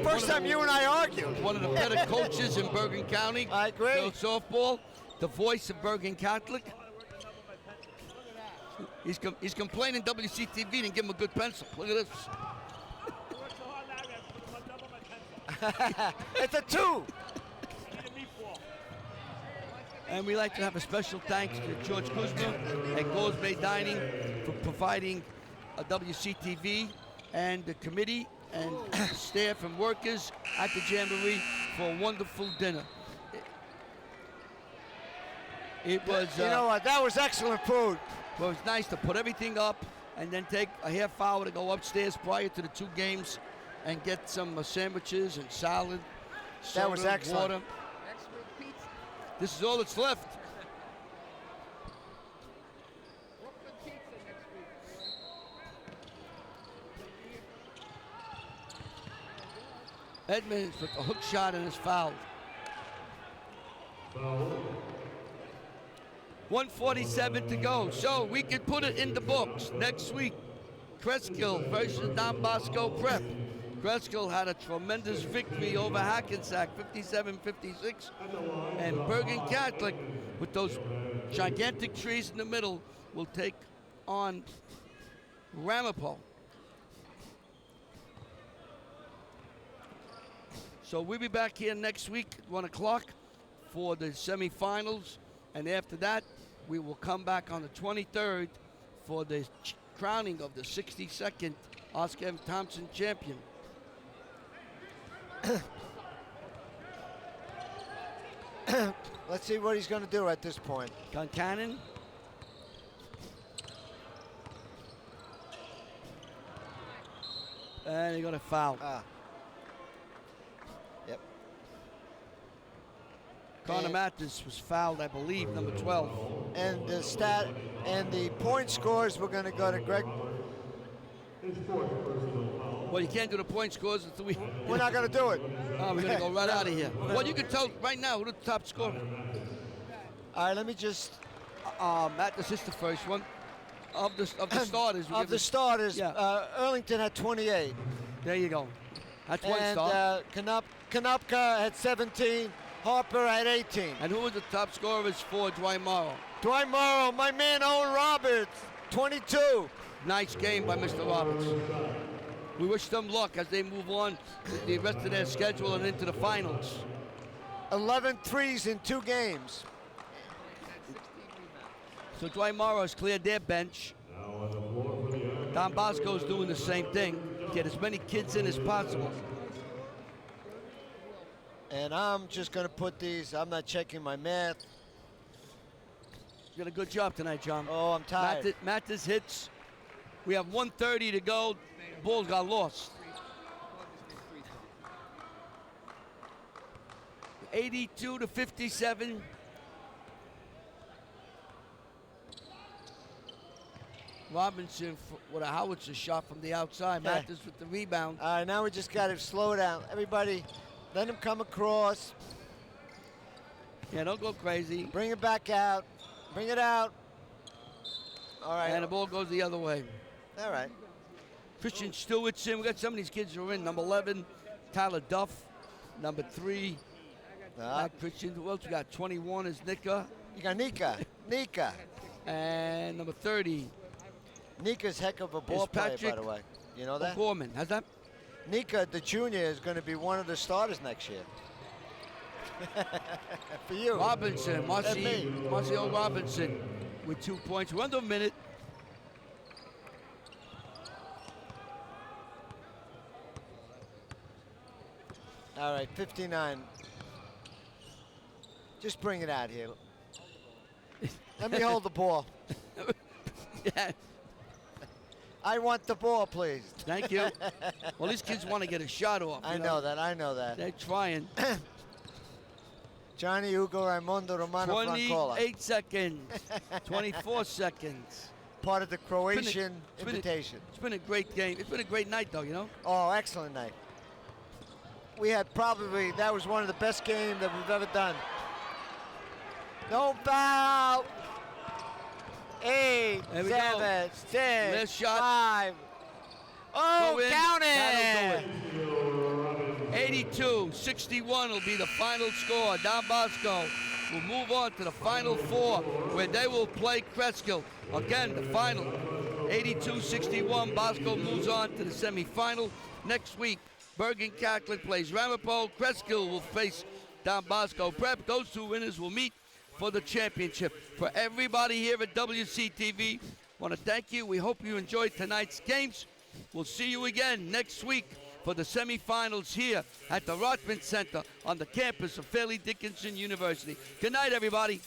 First time you and I argued. One of the better coaches in Bergen County. I agree. Softball, the voice of Bergen Catholic. He's complaining WCTV didn't give him a good pencil. Look at this. It's a 2. And we'd like to have a special thanks to George Kuzma and Gourmet Dining for providing a WCTV and the committee and staff and workers at the Jamboree for a wonderful dinner. It was, You know what? That was excellent food. well, it was nice to put everything up and then take a half hour to go upstairs prior to the 2 games and get some sandwiches and salad, soda, That was excellent. water. This is all that's left. Edmonds with a hook shot and is fouled. 1:47 to go, so we can put it in the books. Next week, Kreskill versus Don Bosco Prep. Kreskill had a tremendous victory over Hackensack, 57-56. And Bergen Catholic, with those gigantic trees in the middle, will take on Ramapo. So we'll be back here next week at 1 o'clock for the semifinals. And after that, we will come back on the 23rd for the crowning of the 62nd Oscar M. Thompson champion. Let's see what he's going to do at this point. Concannon. And he got a foul. Yep. Connor And- Mathis was fouled, I believe, number 12. And the point scores, we're going to go to Greg. Well, you can't do the point scores until we. We're not going to do it. Oh, we're going to go right out of here. Well, you can tell right now who the top scorer. All right, let me just Mathis is the first one of the starters. we of give the it- starters. Yeah. Erlington had 28, There you go. That's one and star. Konopka had 17. Harper had 18. And who was the top scorers for Dwight Morrow? Dwight Morrow, my man Owen Roberts, 22. Nice game by Mr. Roberts. We wish them luck as they move on with the rest of their schedule and into the finals. 11 threes in 2 games. So Dwight Morrow has cleared their bench. Don Bosco's doing the same thing. Get as many kids in as possible. And I'm just going to put these, I'm not checking my math. You did a good job tonight, John. Oh, I'm tired. Mathis hits. We have 1:30 to go. Ball got lost. 82-57. Robinson with a howitzer shot from the outside. Yeah. Mathis with the rebound. All right, now we just got to slow down. Everybody, let him come across. Yeah, don't go crazy. Bring it back out. Bring it out. All right. And the ball goes the other way. All right. Christian Stewart's in. We got some of these kids who are in. Number 11, Tyler Duff. Number 3, Christian. Who else we got? 21 is Nika. You got Nika. And number 30, Nika's heck of a ball player, by Patrick the way. You know that? Gorman. How's that? Nika, the junior, is going to be one of the starters next year. For you. Robinson, me. Marcio Robinson with 2 points. We're under a minute. All right, 59. Just bring it out here. Let me hold the ball. Yeah, I want the ball, please. thank you. Well, these kids want to get a shot off. I you know that. They're trying. Johnny Hugo Raimondo Romano Francola. 28 seconds. 24 seconds. Part of the Croatian It's been a- invitation. It's been a great game. It's been a great night, though, you know? Oh, excellent night. We had that was one of the best games that we've ever done. No foul. 8, There we 7, go. 6, Last shot. 5. Oh, Go in. count That'll it. do it. 82-61 will be the final score. Don Bosco will move on to the Final Four, where they will play Kreskill. Again, the final. 82-61. Bosco moves on to the semifinal. Next week, Bergen Catholic plays Ramapo. Kreskill will face Don Bosco Prep. Those 2 winners will meet for the championship. For everybody here at WCTV, want to thank you. We hope you enjoyed tonight's games. We'll see you again next week for the semifinals here at the Rothman Center on the campus of Fairleigh Dickinson University. Good night, everybody.